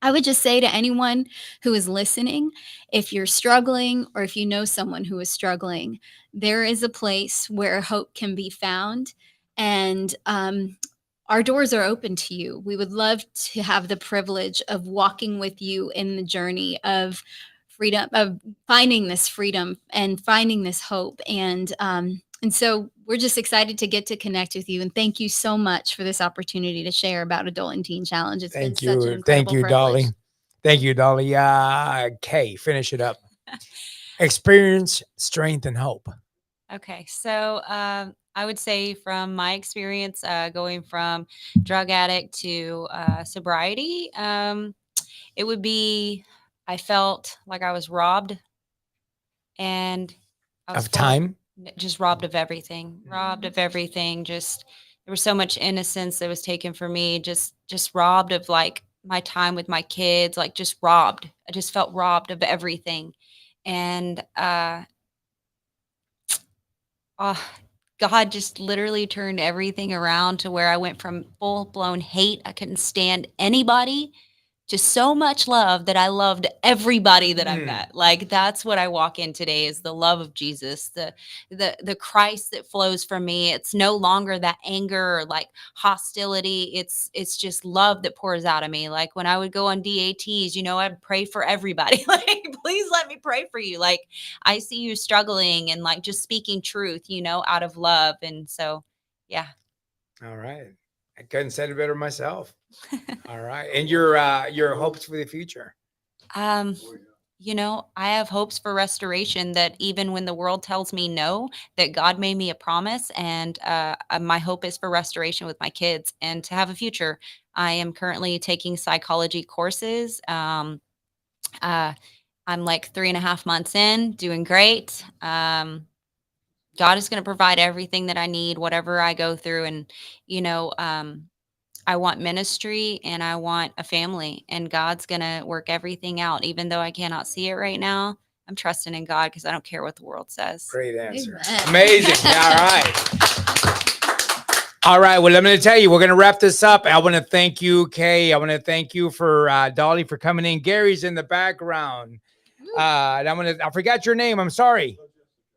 I would just say to anyone who is listening, if you're struggling or if you know someone who is struggling, there is a place where hope can be found. And our doors are open to you. We would love to have the privilege of walking with you in the journey of freedom, of finding this freedom and finding this hope. And so we're just excited to get to connect with you. And thank you so much for this opportunity to share about Adult and Teen Challenge. It's been such an incredible Thank you, Dolly. privilege. Thank you, Dolly. Kay, finish it up. Experience, strength, and hope. Okay, so I would say from my experience going from drug addict to sobriety, it would be I felt like I was robbed, and I was Of time? just robbed of everything, robbed of everything. Just there was so much innocence that was taken from me. Just robbed of like my time with my kids, like just robbed. I just felt robbed of everything, and God just literally turned everything around to where I went from full blown hate. I couldn't stand anybody, just so much love that I loved everybody that I Mm. met. Like that's what I walk in today is the love of Jesus, the Christ that flows from me. It's no longer that anger or like hostility. It's just love that pours out of me. Like when I would go on DATs, I'd pray for everybody. Like, please let me pray for you. Like I see you struggling and like just speaking truth, out of love. And so, yeah. All right. I couldn't say it better myself. All right. And your hopes for the future. I have hopes for restoration that even when the world tells me no, that God made me a promise. And my hope is for restoration with my kids and to have a future. I am currently taking psychology courses. I'm like 3.5 months in, doing great. God is going to provide everything that I need, whatever I go through. And, you know, I want ministry and I want a family, and God's going to work everything out. Even though I cannot see it right now, I'm trusting in God because I don't care what the world says. Great answer. Amen. Amazing. All right. All right. Well, I'm going to tell you, we're going to wrap this up. I want to thank you, Kay. I want to thank you for Dolly for coming in. Gary's in the background. And I forgot your name. I'm sorry.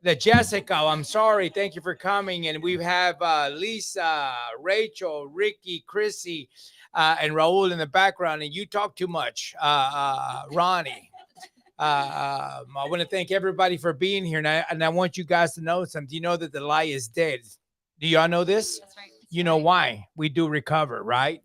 The Jessica. I'm sorry. Thank you for coming. And we have Lisa, Rachel, Ricky, Chrissy, and Raul in the background. And you talk too much, Ronnie. I want to thank everybody for being here. And I want you guys to know something. You know that the lie is dead. Do y'all know this? That's right. You know why? We do recover, right?